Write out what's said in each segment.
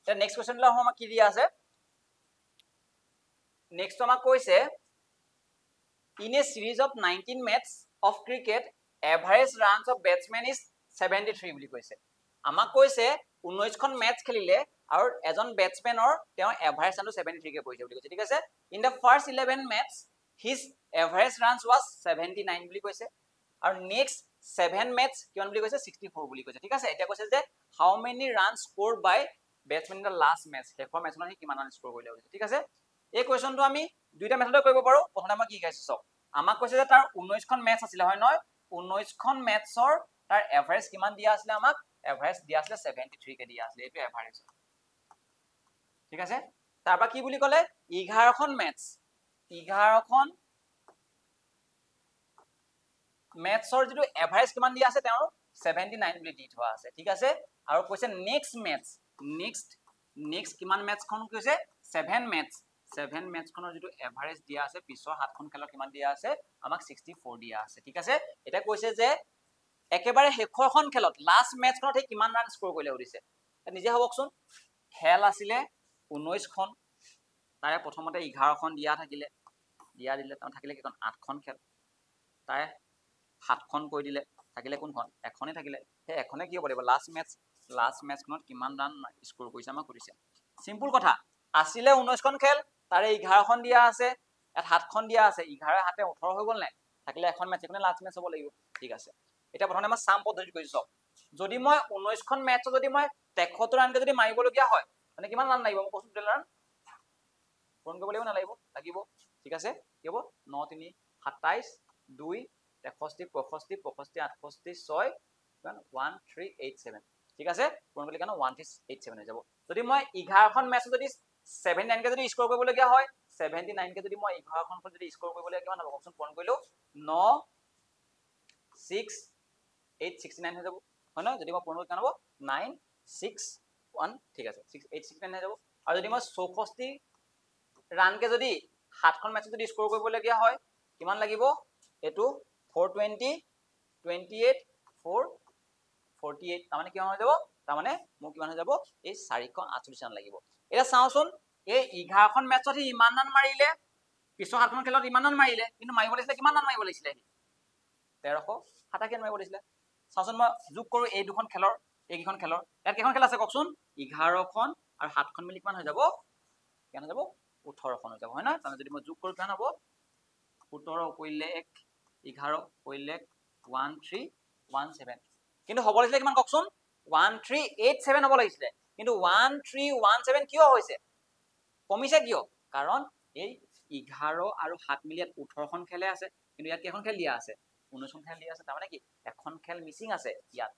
The next question la homa ki dia ase next to amak koise in a series of 19 matches of cricket average runs of batsman is 73 বুলি কৈছে আমাক কৈছে 19 খন match খেলিলে আৰু এজন ব্যাটসম্যানৰ তেওঁ এভাৰেজ ৰানটো 73 কে কৈছে বুলি কৈছে ঠিক আছে in the first 11 match his average runs was 79 বুলি কৈছে আৰু next 7 match কিমান বুলি কৈছে 64 বুলি কৈছে ঠিক আছে এটা কৈছে যে how many runs scored by batsman in the last match শেষৰ মেচনত সি কিমান ৰান স্কোৰ কৰিলে কৈছে ঠিক আছে এই কোৱেশ্চনটো আমি দুইটা মেথডে কৰিব পাৰো প্ৰথমতে মই কি কৈছো সব আমাক কৈছে যে তাৰ 19 খন ম্যাচ আছিল হয় নহয় 19 খন ম্যাচৰ তাৰ এভাৰেজ কিমান দিয়া আছিল আমাক এভাৰেজ দিয়া আছিল 73 কে দিয়া আছিল এটো এভাৰেজ ঠিক আছে তাৰপা কি বুলি ক'লে 11 খন ম্যাচৰ যেটো এভাৰেজ কিমান দিয়া আছে তেওঁৰ 79 বুলি দি থোৱা আছে ঠিক আছে আৰু কৈছে নেক্সট কিমান ম্যাচখন কৈছে 7 ম্যাচ খনৰ যেটো এভাৰেজ দিয়া আছে পিছৰ 7 খন খেলৰ কিমান দিয়া আছে আমাক 64 দিয়া আছে ঠিক আছে এটা কৈছে যে একেবাৰে শেষৰখন খেলত লাষ্ট ম্যাচখনত হে কিমান ৰান স্কোৰ কৰিলে উৰিছে নিজে হবকচোন খেল আছিলে 19 খন তাৰে প্ৰথমতে 11 খন দিলে তাৰ থাকিলে কিখন 8 খন খেল তাৰে 7 খন কৈ দিলে থাকিলে কোনখন এখনে থাকিলে হে এখনে কি হ'ব লাগিব লাষ্ট ম্যাচখনত কিমান ৰান স্কোৰ কৰিছে আমাক কৰিছে সিম্পল কথা আছিলে 19 খন খেল তাৰে 11 খন দিয়া আছে এত 7 খন দিয়া আছে 11 হাতে 18 হৈ গল নাই থাকিলে এখন ম্যাচ এখনে লাষ্ট ম্যাচ হ'ব লাগিব ঠিক আছে এটা প্ৰথমে মই সাম পদ্ধতি কৈছো যদি মই 19 খন ম্যাচত যদি মই 73 ৰানকে যদি মাৰিব লগিয়া হয় মানে কিমান ৰান লাগিব মই কৈছো টোটেল ৰান পূৰণ কৰিব লাগিব না লাগিব ঠিক আছে কি হ'ব 9 3 27 2 63 65 65 68 6 1387 ঠিক আছে পূৰণ কৰিলে কেন 1387 হৈ যাব যদি মই 11 খন ম্যাচ যদি 79 কে যদি স্কোৰ কৰিব লগিয়া হয় 79 কে যদি মই 11 খন যদি স্কোৰ কৰিব লগিয়া কিমান হ'ব অপচন পূৰণ কৰিলো 9 6 869 হৈ যাব হয় না যদি মই পূৰণ কেন হ'ব 961 ঠিক আছে 6869 হৈ যাব আৰু যদি মই 64 ৰান কে যদি 7 খন ম্যাচত যদি স্কোৰ কৰিব লগিয়া হয় কিমান লাগিব এটো 420 28 448 তাৰমানে কিমান হৈ যাব তাৰমানে মোৰ কিমান হৈ যাব এই 448 ৰান লাগিব এটা চাওচোন এই 11 খন ম্যাচত হি ইমান ৰান মাৰিলে পিছৰ 7 খন খেলত ইমান ৰান মাৰিলে কিন্তু মাৰিব লাগিছিল কিমান ৰান মাৰিব লাগিছিল 1327 মাৰিব লাগিছিল চাওচোন মই যোগ কৰো এই দুখন খেলৰ এইখন খেলৰ ইয়াত কেখন খেল আছে ককচোন 11 খন আৰু 7 খন মিলি কিমান হৈ যাব কেন হৈ যাব 18 খন হৈ যাব হয় না তাৰমানে যদি মই যোগ কৰো কেন হ'ব 17 কৰিলে 1 11 কৰিলে 1317 কিন্তু হ'ব লাগিছিল কিমান ককচোন 1387 হ'ব লাগিছিল কিন্তু 1317 কিয় হৈছে কমিছে কিয় কাৰণ এই 11 আৰু 7 মিলি 18 খন খেলে আছে কিন্তু ইয়াত কেখন খেল দিয়া আছে 19 খন খেল দিয়া আছে তাৰমানে কি এখন খেল মিসিং আছে ইয়াত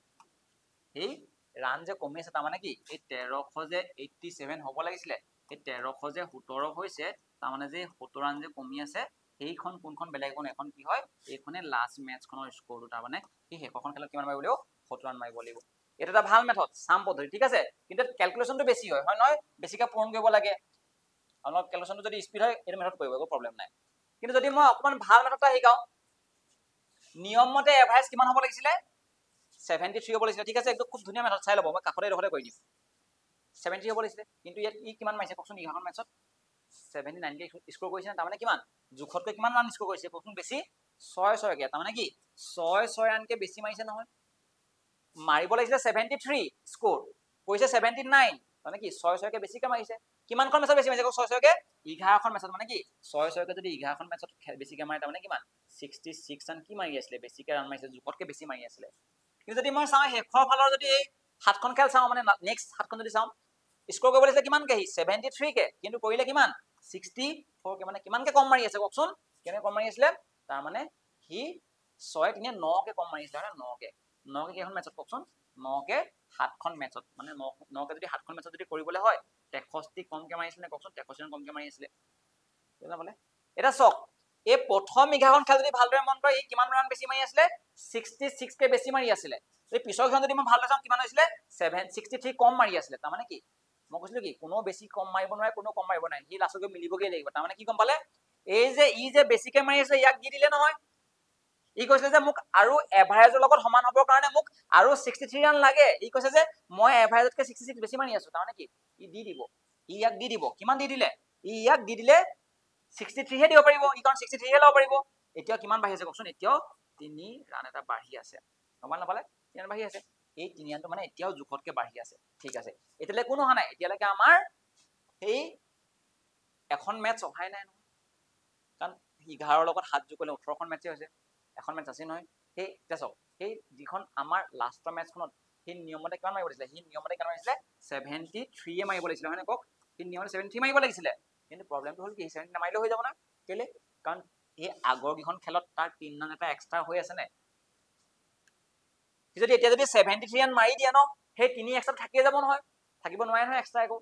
এই ৰান যে কমি আছে তাৰমানে কি এই 1300 যে 87 হ'ব লাগিছিল এই 1300 যে 17 হৈছে তাৰমানে যে 17 ৰান যে কমি আছে এইখন কোনখন বেলেগ কোন এখন কি হয় এইখনে লাষ্ট ম্যাচ খনৰ স্কোৰটো তাৰমানে এই হেকখন খেলত কিমান মাৰিব লাগিব 17 ৰান মাৰিব লাগিব এটা এটা ভাল মেথড সাম পদ্ধতি ঠিক আছে কিন্তু ক্যালকুলেশনটো বেছি হয় হয় নহয় বেছিকা পূৰণ কৰিব লাগে অলপ ক্যালকুলেশনটো যদি স্পিড হয় এই মেথড কৰিব একো প্ৰবলেম নাই কিন্তু যদি মই অকমান ভাল মেথডটা শিকাও নিয়ম মতে এভাৰেজ কিমান হ'ব লাগিছিল 73 হ'ব লাগিছিল ঠিক আছে একদম খুব ধুনিয়া মেথড চাই লব মই কাখৰে ৰখতে কৈ দিম 73 হ'ব লাগিছিল কিন্তু ইয়াত ই কিমান মাৰিছে ককচোন 11 মেচত 79 কে স্কোৰ কৰিছে না তাৰমানে কিমান জুখতকৈ কিমান ৰান স্কোৰ কৰিছে ককচোন বেছি 6 কে তাৰমানে কি 6 ৰান কে বেছি মাৰিছে নহয় মাৰিব লাগিছিল 73 স্কোৰ কৰিছে 79 মানে কি 6 কে বেছি কে মাৰিছে কিমান খন মেচত বেছি মাৰিছে 6 কে 11 খন মেচত মানে কি 6 কে যদি 11 খন মেচত বেছি কে মাৰে তাৰমানে কিমান 66 ৰান কি মাৰি আছিল বেছি কে ৰান মাৰিছে জুখতকৈ বেছি মাৰি আছিল কিন্তু যদি মই চাও হেখৰ ফালৰ যদি 7 খন খেল চাও মানে নেক্সট 7 খন যদি চাও স্কোৰ কৰিব লাগিছিল কিমান কে 73 কে কিন্তু কৰিলে কিমান 64 কে মানে কিমান কে কম মাৰি আছে ককচোন কেনে কম মাৰি আছিল তাৰ মানে হি 6 3 9 কে কম মাৰি আছে না 9 কে কেখন মেচত ককচোন 9 কে 7 খন মেচত মানে 9 কে যদি 7 খন মেচত যদি কৰিবলৈ হয় 63 কম কে মাৰিছিল নে ককচোন 63 কম কে মাৰি আছিল বুঝা পালে এটা চক এই প্ৰথম 11 খন খেল যদি ভালদৰে মন কৰে ই কিমান ৰান বেছি মাৰি আছিল 66 কে বেছি মাৰি আছিল এই পিছৰখন যদি মই ভালদৰে চাম কিমান হৈছিল 763 কম মাৰি আছিল তাৰ মানে কি মই কৈছিলো কি কোনো বেছি কম মাৰিব নোৱাৰে কোনো কম মাৰিব নাই হি লাষ্টকৈ মিলিবগে লাগিব তাৰ মানে কি গম পালে এই যে ই যে বেছিকে মাৰি আছে ইয়াক দি দিলে নহয় ই কৈছে যে মোক আৰু এভাৰেজৰ লগত সমান হ'বৰ কাৰণে মোক আৰু 63 ৰান লাগে ই কৈছে যে মই এভাৰেজতকৈ 66 বেছি মাৰি আছো তাৰমানে কি ই দি দিব ই ইয়াক দি দিব কিমান দি দিলে ই ইয়াক দি দিলে 63 হে দিব পাৰিব ই কাৰণ 63 হে ল'ব পাৰিব এতিয়া কিমান বাঢ়ি আছে কওকচোন এতিয়াও 3 ৰান এটা বাঢ়ি আছে সমান নাপালে 3 ৰান বাঢ়ি আছে এই 3 ৰানটো মানে এতিয়াও জোখতকৈ বাঢ়ি আছে ঠিক আছে এতিয়ালৈ কোনো অহা নাই এতিয়ালৈকে আমাৰ এই এখন মেটচ অহাই নাই নহয় কাৰণ 11 লগত 7 যোগ কৰিলে 18খন মেটচে হৈছে এখন মেটচ আছে নহয় সেই এতিয়া চাওক সেই যিখন আমাৰ লাষ্টৰ মেটচখনত সেই নিয়মতে কিমান মাৰিব লাগিছিলে সেই নিয়মতে কিমান মাৰিছিলে 73 এ মাৰিব লাগিছিলে হয় নে কওক সেই নিয়মতে 73 মাৰিব লাগিছিলে কিন্তু প্ৰবলেমটো হ'ল কি 70 নামাৰিলেও হৈ যাব না কেলে কাৰণ এই আগৰ কিখন খেলত তাৰ 3 ৰান এটা এক্সট্ৰা হৈ আছে নে যদি এতিয়া যদি 73 ৰান মাৰি দিয়া ন সেই 3 এক্সট্ৰা থাকিয়ে যাব নহয় থাকিব নোৱাৰে নহয় এক্সট্ৰা একো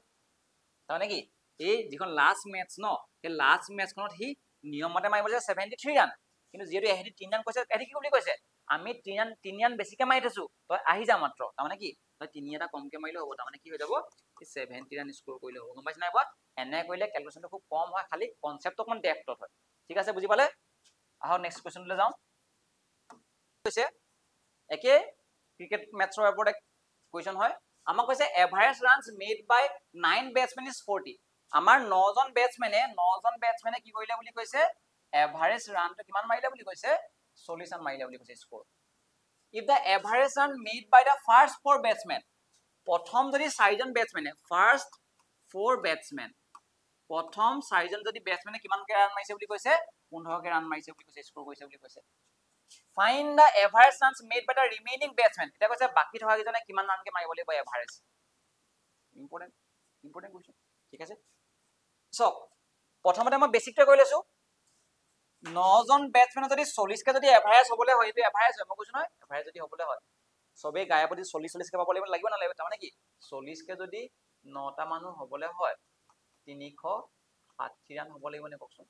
তাৰমানে কি এই যিখন লাষ্ট মেটচ ন সেই লাষ্ট মেটচখনত সি নিয়মতে মাৰিব লাগে 73 ৰান কিন্তু যিহেতু এহেতি 3 ৰান কৈছে এহেতি কি বুলি কৈছে আমি 3 ৰান বেছিকে মাৰি থৈছো তই আহি যা মাত্ৰ তাৰমানে কি তই 3 এটা কমকে মাৰিলে হ'ব তাৰমানে কি হৈ যাব 70 ৰান স্কোৰ কৰিলে হ'ব গম পাইছ নাই কোৱা এনে কৰিলে ক্যালকুলেশনটো খুব কম হয় খালি কনসেপ্টটো অকমান ডেপ্থত হয় ঠিক আছে বুজি পালে আহক নেক্সট কোৱেশ্চনলৈ যাওঁ কৈছে একে ক্ৰিকেট মেটছৰ ওপৰত এক কোৱেশ্চন হয় আমাক কৈছে average runs made by 9 batsman is 40 আমাৰ 9জন বেটসম্যানে কি কৰিলে বুলি কৈছে এভাৰেজ ৰানটো কিমান মাৰিলে বুলি কৈছে 40 ৰান মাৰিলে বুলি কৈছে score if the average run made by the first 4 batsmen প্ৰথম যদি 4জন বেটসম্যানে ফাৰ্স্ট 4 বেটসম্যান প্ৰথম 4জন যদি বেটসম্যানে কিমানকে ৰান মাৰিছে বুলি কৈছে 15কে ৰান মাৰিছে বুলি কৈছে স্কোৰ কৰিছে বুলি কৈছে find the average runs made by the remaining batsmen এটা কৈছে বাকি থকা কিজনে কিমান ৰানকে মাৰিব লাগিব এভাৰেজ ইম্পৰ্টেন্ট কোৱেশ্চন ঠিক আছে সো প্ৰথমতে মই বেসিকটো কৈ লৈছো 9জন বেটসম্যান যদি 40 কে যদি এভাৰেজ হ'বলে হয় এটো এভাৰেজ হয় মই কৈছো নহয় এভাৰেজ যদি হ'বলে হয় সবে গায়পতি 40 কে পাব লাগিব না লাগিব তাৰমানে কি 40 কে যদি 9টা মানুহ হ'বলে হয় 360 ৰান হ'ব লাগিব নে কওকচোন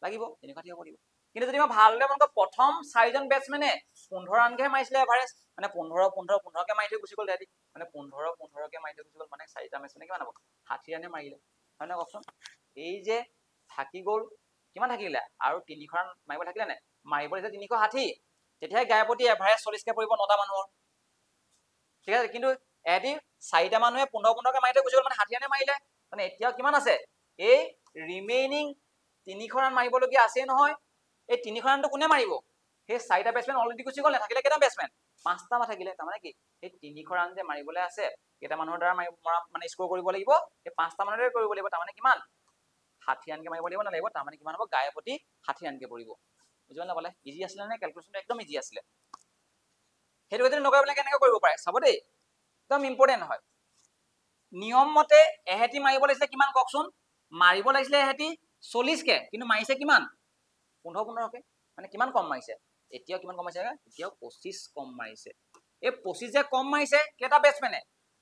লাগিব 360 হ'ব লাগিব কিন্তু যদি মই ভালদৰে মন প্ৰথম 4জন বেটসম্যানে 15 ৰানকে মাৰিছিলে এভাৰেজ মানে 15 কে মাৰি থৈ গুছি গ'ল হেতি মানে 15 কে মাৰি থৈ গুছি গ'ল মানে 4টা বেটসম্যানে কিমান হ'ব 60 ৰানে মাৰিলে হয় না কওকচোন এই যে থাকি গ'ল কিমান থাকিলে আৰু 3 ৰান মাৰিব থাকিলে নে মাৰিব লাগিছে 360 তেতিয়া গায়পতি এভাৰেজ 40 কে পৰিব 9টা মানুহৰ ঠিক আছে কিন্তু এটি 4টা মানুহে 15 কে মাৰি থৈ গুছি গ'ল মানে 60 ৰানে মাৰিলে মানে এতিয়া কিমান আছে এই ৰিমেইনিং 300 ৰান মাৰিবলগীয়া আছে নহয় এই 300 ৰানটো কোনে মাৰিব সেই 4টা বেটসম্যান অলৰেডি গুছি গ'ল থাকিলে কেটা বেটসম্যান 5টা মা থাকিলে তাৰমানে কি এই 300 ৰান যে মাৰিবলৈ আছে কেটা মানুহৰ দ্বাৰা মানে স্কোৰ কৰিব লাগিব এই 5টা মানৰে কৰিব লাগিব তাৰমানে কিমান 60 ৰানকে মাৰিব লাগিব না লাগিব তাৰমানে কিমান হ'ব গায়পতি 60 ৰানকে পৰিব বুজি নাপালে ইজি আছিল নে ক্যালকুলেশনটো একদম ইজি আছিল হেতু যদি নকৰে বলে কেনেকৈ কৰিব পাৰে চাব দেই একদম ইম্পৰ্টেন্ট হয় নিয়ম মতে এহেতি মাৰিব লাগিছে কিমান কওকচোন মাৰিব লাগিছিলে এহেতি 40 কে কিন্তু মাৰিছে কিমান 15 কে মানে কিমান কম মাৰিছে এতিয়াও কিমান কম মাৰিছে এতিয়াও 25 কম মাৰিছে এই 25 যে কম মাৰিছে কেটা বেটসম্যানে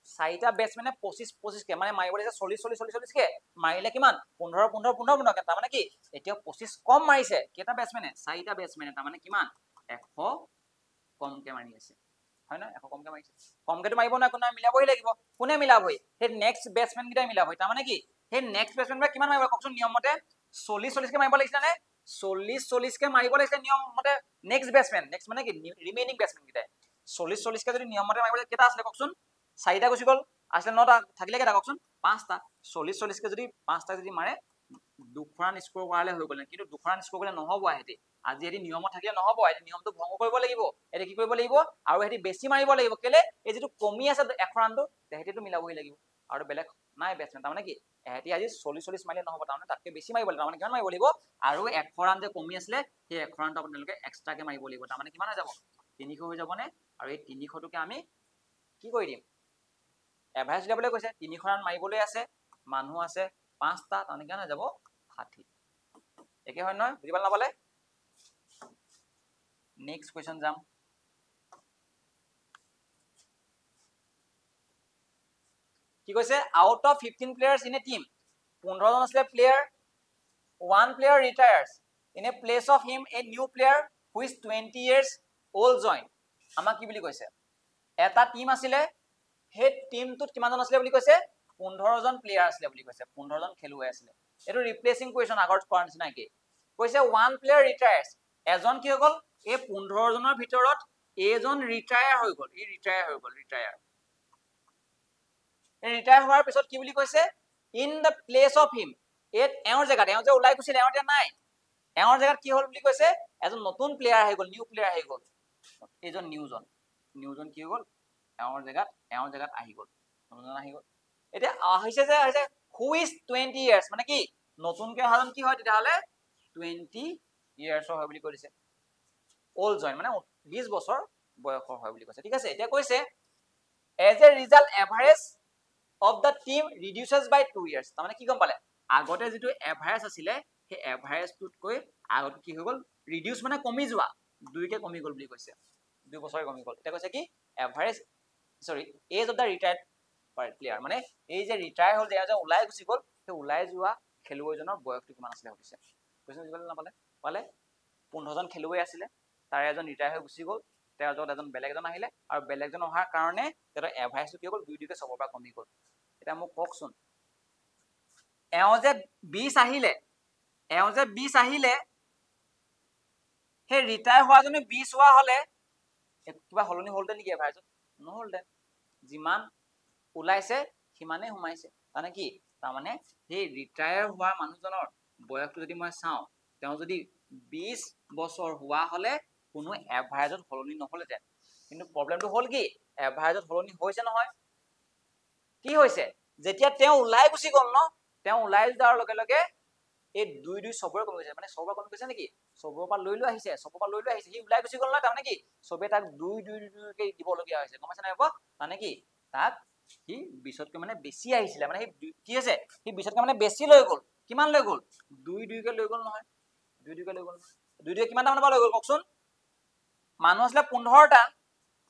4টা বেটসম্যানে 25 কে মানে মাৰিব লাগিছে 40 কে মাৰিলে কিমান 15 কে তাৰমানে কি এতিয়াও 25 কম মাৰিছে কেটা বেটসম্যানে 4টা বেটসম্যানে তাৰমানে কিমান 100 কমকে মাৰি আছে হয় না 100 কমকে মাৰিছে কমকেটো মাৰিব না কোনে মিলাবই লাগিব কোনে মিলাবই সেই নেক্সট বেটসম্যান কিটা মিলাবই তাৰমানে কি সেই নেক্সট বেটসম্যান কিমান মাৰিব কওকচোন নিয়ম মতে 40 কে মাৰিব লাগিছিল নে 40 কে মাৰিব লাগিছিল নিয়ম মতে নেক্সট বেটসম্যান নেক্সট মানে কি ৰিমেইনিং বেটসম্যান কিটা 40 কে যদি নিয়ম মতে মাৰিব কেটা আছিল কওকচোন 4টা গুছি গ'ল আসলে 9টা থাকিলে কেটা কওকচোন 5টা 40 কে যদি 5টা যদি মাৰে 2 ৰান স্কোৰ কৰালে হৈ গ'ল কিন্তু 2 ৰান স্কোৰ কৰিলে নহব আহেতি আজি এটি নিয়মত থাকিলে নহব এটি নিয়মটো ভংগ কৰিব লাগিব এটি কি কৰিব লাগিব আৰু এটি বেছি মাৰিব লাগিব কেলে এই যেটো কমি আছে 1 ৰানটো তেহেতিটো মিলাবই লাগিব আৰু বেলেগ নাই বেটসম্যান তাৰমানে কি এহেতি আজি 40 মাৰিলে নহব তাৰমানে তাতকে বেছি মাৰিব লাগিব তাৰমানে কিমান মাৰিব লাগিব আৰু 1 ৰান যে কমি আছে সেই 1 ৰানটো আপোনালোকে এক্সট্ৰাকে মাৰিব লাগিব তাৰমানে কিমান হৈ যাব 300 হৈ যাব নে আৰু এই 300 টোকে আমি কি কৰি দিম এভাৰেজ দিবলৈ কৈছে 300 ৰান মাৰিবলৈ আছে মানুহ আছে 5টা তাৰমানে কিমান হৈ যাব 60 একে হয় নহয় বুজি পালে নাপালে নেক্সট কোৱেশ্চন যাম কি কৈছে out of 15 players in a team 15 জন আছে player one player retires in a place of him a new player who is 20 years old join আমাক কি বুলি কৈছে এটা টিম আছিলে হে টিমটোত কিমান জন আছিলে বুলি কৈছে 15 জন প্লেয়াৰ আছিলে বুলি কৈছে 15 জন খেলুৱৈ আছিলে এটো ৰিপ্লেসিং কোৱেশ্চন আগৰ কোৱাৰ নিচিনা কি কৈছে one player retires এজন কি হৈ গ'ল এই 15 জনৰ ভিতৰত এজন ৰিটায়াৰ হৈ গ'ল, এই ৰিটায়াৰ হৈ গ'ল, ৰিটায়াৰ হোৱাৰ পিছত কি বুলি কৈছে, in the place of him, এওঁৰ জেগাত, এওঁ যে ওলাই গৈছিলে এওঁ এতিয়া নাই, এওঁৰ জেগাত কি হ'ল বুলি কৈছে, এজন নতুন প্লেয়াৰ আহি গ'ল, নিউ প্লেয়াৰ আহি গ'ল, এইজন নিউজন কি হৈ গ'ল, এওঁৰ জেগাত আহি গ'ল, আহি গ'ল। এতিয়া আহিছে যে হু ইজ 20 years, মানে কি নতুনকে অহাজন কি হয় তেতিয়াহ'লে 20 years হয় বুলি কৈছে, অল্ড জইন মানে 20 বছৰ বয়সৰ হয় বুলি কৈছে, ঠিক আছে। এতিয়া কৈছে as a result average of the team reduces by 2 years, তাৰমানে কি গম পালে, আগতে যিটো এভাৰেজ আছিলে সেই এভাৰেজটোতকৈ আগত কি হৈ গ'ল, ৰিডিউচ মানে কমি যোৱা, 2কে কমি গ'ল বুলি কৈছে, 2 বছৰে কমি গ'ল। এতিয়া কৈছে কি average age of the retired player, মানে এই যে ৰিটায়াৰ হ'ল, যে ওলাই গুচি গ'ল, সেই ওলাই যোৱা খেলুৱৈজনৰ বয়সটো কিমান আছিলে সুধিছে, কৈছে নাপালে, পালে 15 জন খেলুৱৈ আছিলে, তাৰে এজন ৰিটায়াৰ হৈ গুচি গ'ল, তেওঁৰ লগত বেলেগ এজন আহিলে, আৰু বেলেগজন অহাৰ কাৰণে তেওঁৰ এভাৰেজটো কি হ'ল, 2 চবৰ পৰা কমি গ'ল। এতিয়া মোক কওকচোন, এওঁ যে 20 আহিলে, সেই ৰিটায়াৰ হোৱাজনে 20 হোৱা হলে কিবা সলনি হ'লতে নেকি এভাৰেজত, নহ'লতে, যিমান ওলাইছে সিমানেই সোমাইছে, তাৰমানে কি, তাৰমানে সেই ৰিটায়াৰ হোৱা মানুহজনৰ বয়সটো যদি মই চাওঁ, তেওঁ যদি 20 বছৰ হোৱা হলে কোনো এভাৰেজত সলনি নহ'লেহেঁতেন, কিন্তু প্ৰব্লেমটো হ'ল কি এভাৰেজত সলনি হৈছে নহয়, কি হৈছে, যেতিয়া তেওঁ ওলাই গুচি গ'ল ন, তেওঁ ওলাই যোৱাৰ লগে লগে এই 2 চবৰে কমি গৈছে, মানে চবৰে কমি গৈছে নেকি, চবৰ পৰা লৈ আহিছে, সি ওলাই গুচি গ'ল নহয়, তাৰমানে কি চবে তাক 2কে দিবলগীয়া হৈছে, গম পাইছে নাই, তাৰমানে কি তাক সি 20তকৈ মানে বেছি আহিছিলে, মানে সি কি হৈছে, সি 20তকৈ মানে বেছি লৈ গ'ল, কিমান লৈ গ'ল, 2কে লৈ গ'ল নহয়, 2কে লৈ গ'ল, 2 কিমানটা মানৰ পৰা লৈ গ'ল কওকচোন, মানুহ আছিলে 15টা,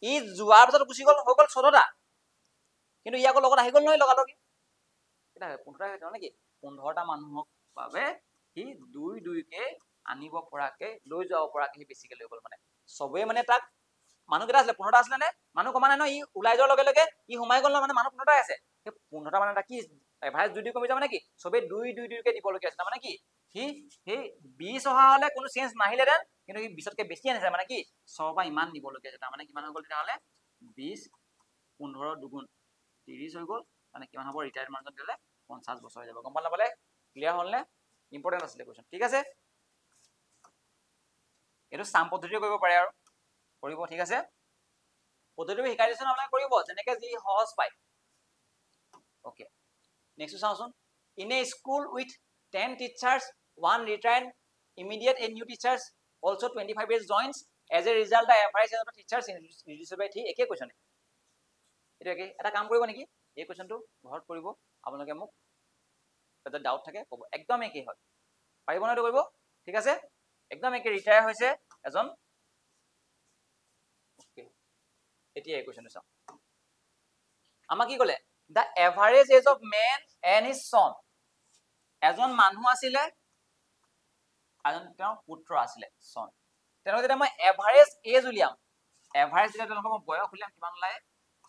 ই যোৱাৰ পিছত গুচি গ'ল, হৈ গ'ল 14টা, কিন্তু ই আকৌ লগত আহি গ'ল নহয় লগালগি, এটা 15টা হৈছে নেকি, 15টা মানুহক বাবে সি 2কে আনিব পৰাকে, লৈ যাব পৰাকে সি বেছিকে লৈ গ'ল, মানে চবেই মানে তাক, মানুহ কেইটা আছিলে 15টা আছিলে নে, মানুহ কমা নাই ন, ই ওলাই যোৱাৰ লগে লগে ই সোমাই গ'ল ন, মানে মানুহ 15টাই আছে, সেই 15টা মানে কি এভাৰেজ 2 কমি যাব মানে কি, চবেই 2কে দিবলগীয়া আছে, তাৰমানে কি সি সেই 20 অহা হলে কোনো চেঞ্জ নাহিলেহেঁতেন, কিন্তু সি 20তকৈ বেছি আনিছে, মানে কি চবৰ পৰা ইমান নিবলগীয়া আছে, তাৰমানে কিমান হৈ গ'ল তেতিয়াহ'লে 20 15 দুগুণ 30 হৈ গ'ল, মানে কিমান হ'ব, ৰিটায়াৰ্ড মানুহজন দিলে 50 বছৰ হৈ যাব, গম পালে পালে, ক্লিয়াৰ হ'ল নে, ইম্পৰ্টেণ্ট আছিলে কুৱেশ্যন, ঠিক আছে, এইটো চাম পদ্ধতিৰে কৰিব পাৰে আৰু কৰিব, ঠিক আছে, পদ্ধতিটো শিকাই দিছে আপোনালোকে কৰিব, যেনেকে যি সহজ পায়, অ'কে, নেক্সট চাওঁচোন, in a school with 10 teachers, 1 retired immediate, a new teachers also 25 years joins, as a result the average age of the teachers reduced by 3, একে কুৱেশ্যন, এইটো একে, এটা কাম কৰিব নেকি, এই কুৱেশ্যনটো ঘৰত কৰিব, আপোনালোকে মোক যদি ডাউট থাকে ক'ব, একদম একে হয়, পাৰিব নহয় এইটো কৰিব, ঠিক আছে, একদম একে, ৰিটায়াৰ হৈছে এজন, এতিয়া এই কুৱেশ্যনটো চাওঁ, আমাক কি ক'লে, the average age of men and his son, এজন মানুহ আছিলে, এজন তেওঁৰ পুত্ৰ আছিলে, চন, তেওঁলোকে যেতিয়া মই এভাৰেজ এজ উলিয়াম, এভাৰেজ যেতিয়া তেওঁলোকৰ মই বয়স উলিয়াম, কিমান ওলায়,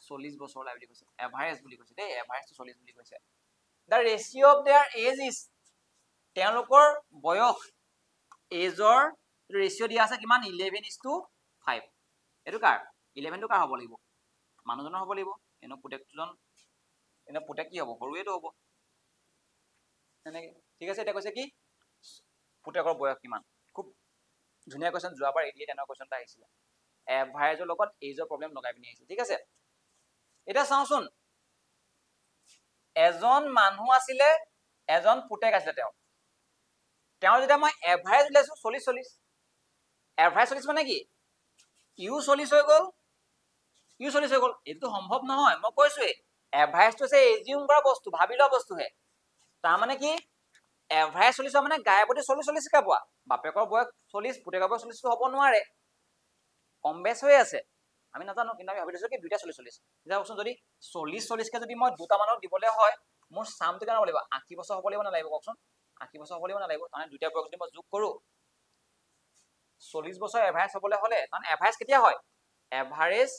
40 বছৰ ওলাই বুলি কৈছে, এভাৰেজ বুলি কৈছে দেই, এভাৰেজটো 40 বুলি কৈছে, the ratio' of their age is, তেওঁলোকৰ বয়স এজৰ ৰেচিঅ' দিয়া আছে কিমান, 11:5, এইটো কাৰ, 11টো কাৰ হ'ব লাগিব, মানুহজনৰ হ'ব লাগিব, এনেও পুতেকজন, এনেও পুতেক কি হ'ব, সৰুৱেটো হ'ব, তেনেকে, ঠিক আছে, এতিয়া কৈছে কি পুতেকৰ বয়স কিমান, খুব ধুনীয়া কুৱেশ্যন, যোৱাবাৰ এডিএ তেনেকুৱা কুৱেশ্যন এটা আহিছিলে, এভাৰেজৰ লগত এজৰ প্ৰব্লেম লগাই পিনি আহিছিল, ঠিক আছে, এতিয়া চাওঁচোন, এজন মানুহ আছিলে, এজন পুতেক আছিলে, তেওঁ যেতিয়া মই এভাৰেজ উলিয়াইছো 40, এভাৰেজ 40 মানে কি, ইউ 40 হৈ গ'ল, এইটো সম্ভৱ নহয়, মই কৈছোৱে, এভাৰেজটো হৈছে এজিউম কৰা বস্তু, ভাবি লোৱা বস্তুহে, তাৰমানে কি এভাৰেজ 40 মানে গায়ে প্ৰতি 40কে পোৱা, বাপেকৰ বয়স 40, পুতেকৰ বয়স 40 হ'ব নোৱাৰে, কম বেছ হৈ আছে, আমি নাজানো, কিন্তু আমি ভাবি লৈছো কি দুইটা 40, এতিয়া কওকচোন, যদি 40কে যদি মই দুটা মানুহক দিবলৈ হয়, মোৰ চামটো কেনে হ'ব লাগিব, 80 বছৰ হ'ব লাগিব নালাগিব কওকচোন, 80 বছৰ হ'ব লাগিব নালাগিব, তাৰমানে দুইটা বয়স যদি মই যোগ কৰো, 40 বছৰ এভাৰেজ হ'বলৈ হ'লে, কাৰণ এভাৰেজ কেতিয়া হয়, এভাৰেজ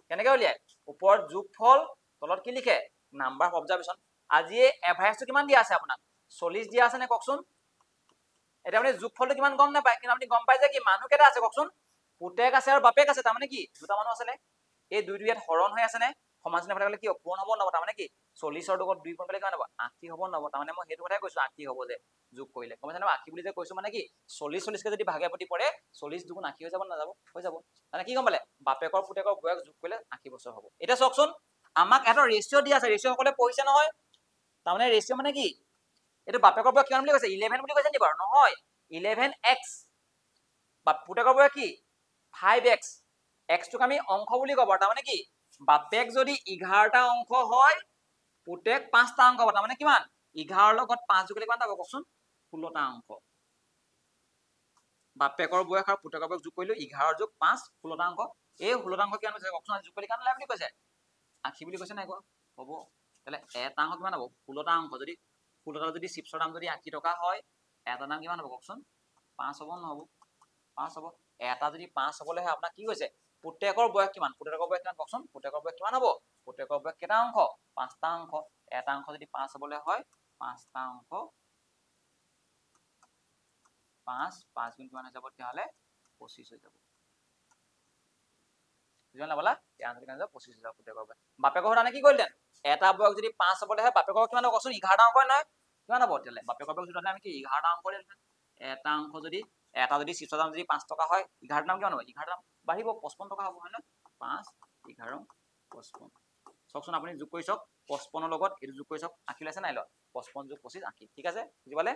কেনেকে উলিয়াই, ওপৰত যোগফল, তলত কি লিখে, নাম্বাৰ অফ অবজাৰভেশ্যন, আজি এভাৰেজটো কিমান দিয়া আছে আপোনাক, 40 দিয়া আছে নে কওকচোন, এটা মানে যোগফলটো কিমান গম নাপায়, কিন্তু আপুনি গম পাই যে কি মানুহ কেইটা আছে কওকচোন, পুতেক আছে আৰু বাপেক আছে, তাৰমানে কি দুটা মানুহ আছে নে, এই দুই দুই ইয়াত হৰণ হৈ আছে নে, সমাজনে ফালে কি পূৰণ হ'ব নব, তাৰমানে কি 40ৰ লগত 2 পূৰণ কৰিলে কিমান হ'ব 80 হ'ব নব, তাৰমানে মই সেইটো কথাই কৈছো 80 হ'ব যে যোগ কৰিলে, গম পাইছেনে 80 বুলি যে কৈছো মানে কি 40 কে যদি ভাগে প্ৰতি পৰে 40 দুগুণ 80 হৈ যাব নাযাব, হৈ যাব, মানে কি গম পালে বাপেকৰ পুতেকৰ বয়স যোগ কৰিলে 80 বছৰ হ'ব। এতিয়া চাওকচোন আমাক এটা ৰেচিঅ' দিয়া আছে, ৰেচিঅ' সকলে পঢ়িছে নহয়, তাৰমানে ৰেচিঅ' মানে কি এইটো বাপেকৰ বয়স কিমান বুলি কৈছে 11 বুলি কৈছে নি বাৰু, নহয় 11x, পুতেকৰ বয়স কি 5x, xটোক আমি অংশ বুলি ক'ব, তাৰমানে কি বাপেক যদি 11টা অংশ হয় পুতেক 5টা অংক হ'ব, তাৰমানে কিমান 11 লগত 5 যোগ কৰিলে কিমান হ'ব কওকচোন 16টা অংক, বাপেকৰ বয়স আৰু পুতেকৰ বয়স যোগ কৰিলো 11 যোগ 5 16টা অংক, এই 16টা অংক কিমান হৈছে কওকচোন, যোগ কৰিলে কিমান ওলাই বুলি কৈছে 80 বুলি কৈছে নাই কোৱা, হ'ব তাহলে এটা অংক কিমান হ'ব 16টা অংক, যদি 16টা যদি চিপছৰ দাম যদি 80 টকা হয় এটা দাম কিমান হ'ব কওকচোন 5 হ'ব নহ'ব, 5 হ'ব, এটা যদি 5 হ'বলৈ হয় আপোনাক কি কৈছে পুতেকৰ বয়স কিমান, পুতেকৰ বয়স কিমান কওকচোন, পুতেকৰ বয়স কিমান হ'ব, পুতেকৰ বয়স কেইটা অংক 5টা অংক, এটা অংক যদি 5 হ'বলৈ হয় 5টা অংক 5 গুণ কিমান হৈ যাব তেতিয়াহ'লে 25 হৈ যাব, বুজিলা না বলা, এই আনসাৰ কিমান হৈ যাব 25 হৈ যাব পুতেকৰ বয়স, বাপেকৰ ঘৰত কি কৰিলেন এটা বয়স যদি 5 হ'বলৈ হয় বাপেকৰ কিমান হ'ব কওকচোন 11টা অংক নহয় কিমান হ'ব তেতিয়াহ'লে বাপেকৰ বয়স যদি আমি কি 11টা অংক দিলেন, এটা অংক যদি এটা যদি চিপছৰ দাম যদি 5 টকা হয় 11 দাম কিমান হ'ব 11 দাম বাঢ়িব 55 টকা হ'ব, হয় না 5 11 55, চাওকচোন আপুনি যোগ কৰি চাওক 55 লগত এইটো যোগ কৰি চাওক 80 আছে নাই লোৱা, 55 যোগ 25 80, ঠিক আছে বুজি পালে,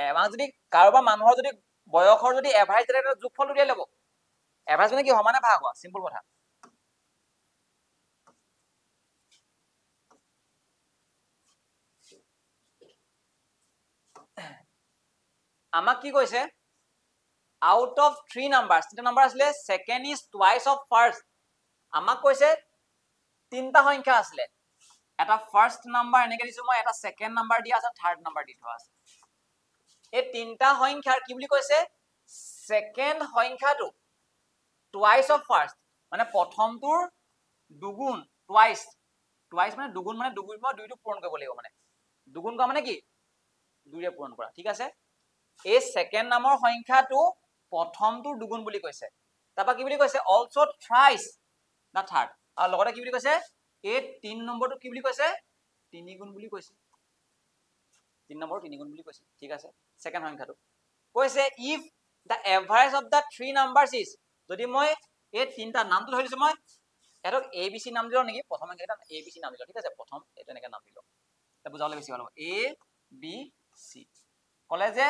এবাৰ যদি কাৰোবাৰ মানুহৰ যদি বয়সৰ যদি এভাৰেজ এটা যোগফল উলিয়াই ল'ব, এভাৰেজ মানে কি সমানে ভাগ হোৱা, চিম্পল কথা, আমাক কি কৈছে out of 3 numbers, 3টা নাম্বাৰ আছিলে second is twice of first, আমাক কৈছে 3টা সংখ্যা আছিলে, এটা ফাৰ্ষ্ট নাম্বাৰ এনেকে দিছো মই, এটা সেকেন্ড নাম্বাৰ দিয়া আছে, থাৰ্ড নাম্বাৰ দি থোৱা আছে, এই 3টা সংখ্যাৰ কি বুলি কৈছে সেকেন্ড সংখ্যাটো twice of first, মানে প্ৰথমটোৰ দুগুণ, twice মানে দুগুণ মানে দুইটো পূৰণ কৰিব লাগিব, মানে দুগুণ কৰা মানে কি দুইৰে পূৰণ কৰা, ঠিক আছে, এই সেকেন্ড নামৰ সংখ্যাটো প্ৰথমটোৰ দুগুণ বুলি কৈছে, তাৰপৰা কি বুলি কৈছে also thrice the third, আৰু লগতে কি বুলি কৈছে এই 3 নম্বৰটো কি বুলি কৈছে 3 গুণ বুলি কৈছে, 3 নম্বৰ 3 গুণ বুলি কৈছে, ঠিক আছে, সেকেন্ড সংখ্যাটো কৈছে if the average of the 3 numbers is, যদি মই এই 3টা নামটো ধৰি দিছো, মই এটাক a b c নাম দিলো নেকি, প্ৰথম সংখ্যাটা a b c নাম দিলো, ঠিক আছে, প্ৰথম এটা এনেকে নাম দিলো, এটা বুজাবলৈ বেছি ভাল হ'ব, a b c কলে যে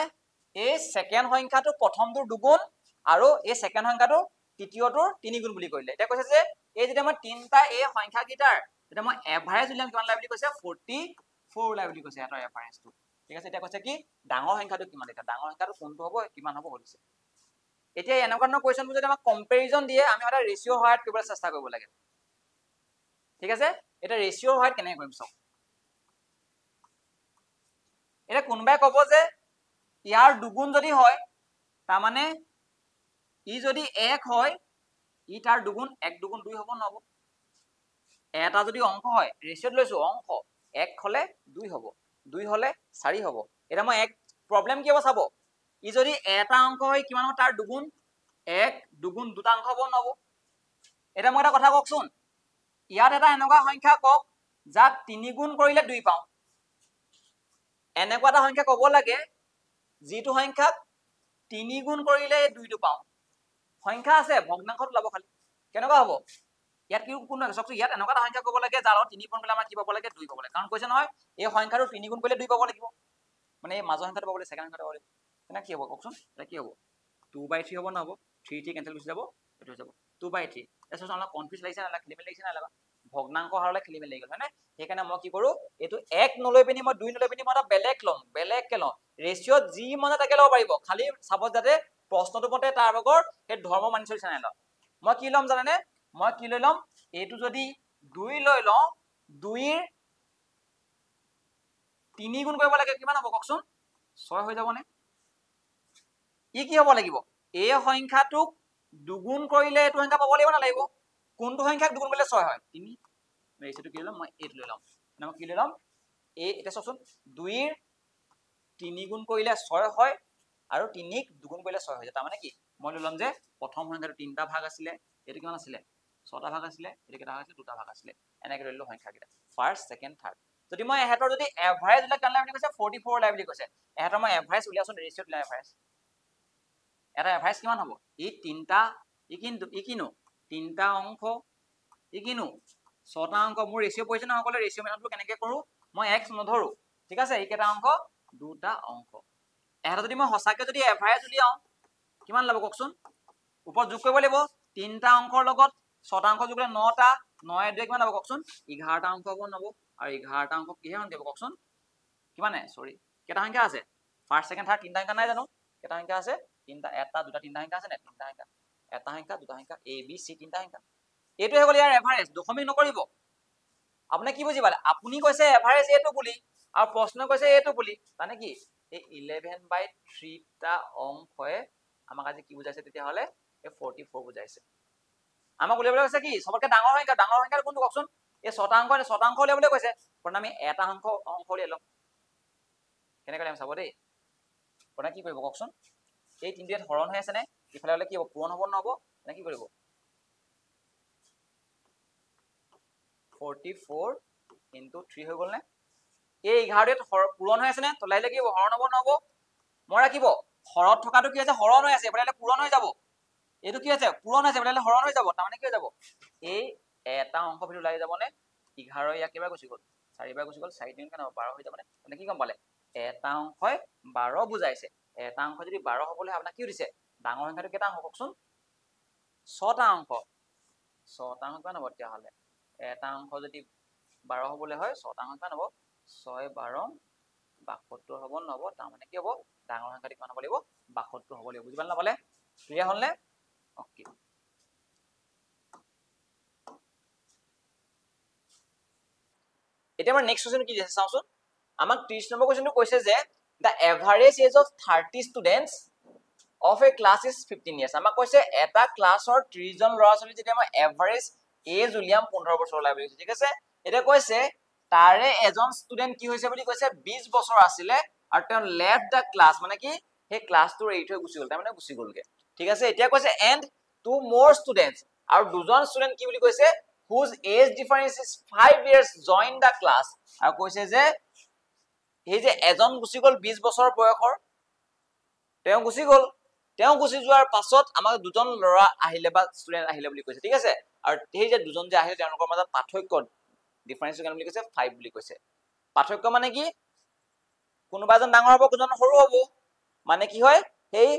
এই সেকেন্ড সংখ্যাটো প্ৰথমটোৰ দুগুণ আৰু এই সেকেন্ড সংখ্যাটো তৃতীয়টোৰ 3 গুণ বুলি কৰিলে, এতিয়া কৈছে যে এই যেতিয়া মই 3টা এই সংখ্যা কেইটাৰ যেতিয়া মই এভাৰেজ উলিয়াম কিমান ওলাই বুলি কৈছে 44 ওলাই বুলি কৈছে এটাৰ এভাৰেজটো, ঠিক আছে, এতিয়া কৈছে কি ডাঙৰ সংখ্যাটো কিমান, এতিয়া ডাঙৰ সংখ্যাটো কোনটো হ'ব কিমান হ'ব কৈছে, এতিয়া এনেকুৱা ধৰণৰ কুৱেশ্যনবোৰ যদি আমাক কম্পেৰিজন দিয়ে আমি সদায় ৰেচিঅ'ৰ সহায়ত কৰিবলৈ চেষ্টা কৰিব লাগে, ঠিক আছে, এতিয়া ৰেচিঅ'ৰ সহায়ত কেনেকৈ কৰিম চাওক, এতিয়া কোনোবাই ক'ব যে ইয়াৰ দুগুণ যদি হয় তাৰমানে ই যদি 1 হয় ই তাৰ দুগুণ, 1 দুগুণ 2 হ'ব নহ'ব, এটা যদি অংক হয় ৰেচিঅ'ত লৈছো অংক 1 হলে 2 হ'ব, 2 হলে 4 হ'ব, এটা মই এক প্ৰবলেম কি হ'ব চাব, ই যদি এটা অংক হয় কিমান হ'ব তাৰ দুগুণ, 1 দুগুণ 2টা অংক হ'ব নহ'ব, এটা মই এটা কথা কওকচোন, ইয়াত এটা এনেকুৱা সংখ্যা কওক যাক 3 গুণ কৰিলে 2 পাওঁ, এনেকুৱা এটা সংখ্যা ক'ব লাগে যিটো সংখ্যাক 3 গুণ কৰিলে 2টো পাওঁ, সংখ্যা আছে ভগ্নাংশত ওলাব খালি, কেনেকুৱা হ'ব ইয়াত কি কোন চাওকচোন, ইয়াত এনেকুৱা এটা সংখ্যা ক'ব লাগে যাৰ লগত 3 গুণ কৰিলে আমাৰ কি পাব লাগে 2 পাব লাগে, কাৰণ কৈছে নহয় এই সংখ্যাটো 3 গুণ কৰিলে 2 পাব লাগিব, মানে এই মাজৰ সংখ্যাটো পাব লাগে, সেকেন্ড সংখ্যাটো পাব লাগে, তেনে কি হ'ব কওকচোন, এটা কি হ'ব 2/3 হ'ব নহ'ব, 3 কেনচেল গুচি যাব, এইটো হৈ যাব 2/3, তাৰপিছত অলপ কনফিউজ লাগিছে নাই, খেলি মেলি লাগিছে নাই, ভগ্নাংশ হাৰলে খেলি মেলি লাগি গ'ল, হয় নে, সেইকাৰণে মই কি কৰো এইটো 1 নলৈ পিনি মই 2 নলৈ পিনি মই এটা বেলেগকে লওঁ, ৰেচিঅ'ত যি মনে তাকে ল'ব পাৰিব, খালি চাব যাতে প্ৰশ্নটো মতে তাৰ আগৰ সেই ধৰ্ম মানি চলিছে নাই লওঁ, মই কি ল'ম জানেনে, মই কি লৈ ল'ম এইটো যদি 2 লৈ লওঁ 2ৰ 3 গুণ কৰিব লাগে কিমান হ'ব কওকচোন 6 হৈ যাবনে, ই কি হ'ব লাগিব এই সংখ্যাটোক দুগুণ কৰিলে এইটো সংখ্যা পাব লাগিব নালাগিব, কোনটো সংখ্যাক দুগুণ কৰিলে 6 হয় 3, ৰেচিঅ'টো কি লৈ ল'ম মই এইটো লৈ ল'ম, মই কি লৈ ল'ম এই, এতিয়া চাওকচোন 2ৰ 3 গুণ কৰিলে 6 হয় আৰু 3ক 2 গুণ কৰিলে 6 হৈ যায় তাৰ মানে কি মই লম যে প্ৰথম সংখ্যাটো 3টা ভাগ আছিলে এটো কিমান আছিলে 6টা ভাগ আছিলে এটো কেটা ভাগ আছিলে 2টা ভাগ আছিলে এনেকৈ লৈ সংখ্যাকেইটা ফাৰ্স্ট সেকেন্ড থাৰ্ড যদি মই এহেতৰ যদি এভাৰেজ উলিয়াই কেনে বুলি কৈছে 44 ওলাই বুলি কৈছে এহেতৰ মই এভাৰেজ উলিয়াছন ৰেশিও উলিয়াই এভাৰেজ এটা এভাৰেজ কিমান হ'ব ই তিনটা ই কিনো তিনটা অংক ই কিনো 6টা অংক মোৰ ৰেশিও পইছে না সকলে ৰেশিও মেথডটো কেনেকৈ কৰো মই x নধৰো ঠিক আছে এই কেটা অংক দুটা অংক এহেতৰ যদি মই হসাকে যদি এভাৰেজ উলিয়াও কিমান লব ককচোন ওপৰত যোগ কৰিব লাগিব তিনটা অংকৰ লগত 6টা অংক যোগ কৰিলে 9টা 9 এ 2 কিমান হ'ব ককচোন 11টা অংক হ'ব নব আৰু 11টা অংক কিহে দিব ককচোন কিমান সৰি কেটা সংখ্যা আছে ফাৰ্স্ট সেকেন্ড থাৰ্ড তিনটা সংখ্যা নাই জানো কেটা সংখ্যা আছে তিনটা এটা দুটা তিনটা সংখ্যা আছে নে তিনটা সংখ্যা এটা সংখ্যা দুটা সংখ্যা a b c তিনটা সংখ্যা এটো হৈ গল ইয়াৰ এভাৰেজ দশমিক নকৰিব আপুনি কি বুজি পালে আপুনি কৈছে এভাৰেজ এটো বুলি আৰু প্ৰশ্ন কৈছে এটো বুলি মানে কি এই 11/3 টা অংকয়ে আমাক আজি কি বুজাইছে তেতিয়া হলে এই 44 বুজাইছে আমাক উলিয়াবলৈ কৈছে কি সবতকে ডাঙৰ সংখ্যা কোনটো কওকচোন এই 6টা অংক উলিয়াবলৈ কৈছে কাৰণ আমি এটা অংক উলিয়াই লম কেনেকৈ আমি চাব দেই কোনে কি কৰিব কওকচোন এই তিনটাত হৰণ হৈ আছে নে ইফালে হলে কি হ'ব পূৰণ হ'ব নহব নে কি কৰিব 44 into 3 হৈ গল নে এই 11 পূৰণ হৈ আছে নে তলাইলে কি হ'ব হৰণ হ'ব নহব মই ৰাখিব হৰত থকাটো কি আছে হৰণ হৈ আছে এফালে পূৰণ হৈ যাব এইটো কি আছে পূৰণ আছে এফালে হৰণ হৈ যাব তাৰ মানে কি হৈ যাব এই এটা অংক ভিতৰত ওলাই যাব নে 11 ইয়াক কেবাৰ গুচি গল 4 বাৰ গুচি গল 4 3 কেনে 12 হৈ যাব নে মানে কি গম পালে এটা অংকই 12 বুজাইছে এটা অংক যদি 12 হ'বলৈ আপোনাক কি দিছে ডাঙৰ সংখ্যাটো কেটা অংক কওকচোন 6টা অংক 6টা অংক কিমান হ'ব তেতিয়া হলে এটা অংক যদি 12 হ'বলৈ হয় 6টা অংক কিমান হ'ব 6 12 72 হ'ব নহব তাৰ মানে কি হ'ব ডাঙৰ সংখ্যাটো কিমান হ'ব লাগিব 72 হ'ব লাগিব বুজি পালে না পালে ক্লিয়াৰ হ'ল নে ওকে এতিয়া আমাৰ নেক্সট কোৱেশ্চন কি দিছে চাওচোন আমাক 30 নম্বৰ কোৱেশ্চনটো কৈছে যে the average age of 30 students of a class is 15 years আমাক কৈছে এটা ক্লাছৰ 30 জন ল'ৰা ছোৱালী যেতিয়া মই এভাৰেজ এজ উলিয়াম 15 বছৰ লাগে বুলি ঠিক আছে এটা কৈছে তাৰে এজন ষ্টুডেন্ট কি হৈছে বুলি কৈছে 20 বছৰ আছিলে আৰু তেওঁ লেফট দা ক্লাছ মানে কি হে ক্লাছটো এৰি থৈ গুচি গল তাৰ মানে গুচি গলগে ঠিক আছে এতিয়া কৈছে এন্ড টু মোৰ ষ্টুডেন্টস আৰু দুজন ষ্টুডেন্ট কি বুলি কৈছে whose age difference is 5 years join the class আৰু কৈছে যে এই যে এজন গুচি গল 20 বছৰ বয়সৰ তেওঁ গুচি যোৱাৰ পাছত আমাক দুজন ল'ৰা আহিলে বা ষ্টুডেন্ট আহিলে বুলি কৈছে ঠিক আছে আৰু এই যে দুজন যে আহিলে তেওঁলোকৰ মাজত পাৰ্থক্য ডিফাৰেন্স কেনে বুলি কৈছে 5 বুলি কৈছে পাৰ্থক্য মানে কি কোনোবা এজন ডাঙৰ হ'ব কোনজন সৰু হ'ব মানে কি হয় এই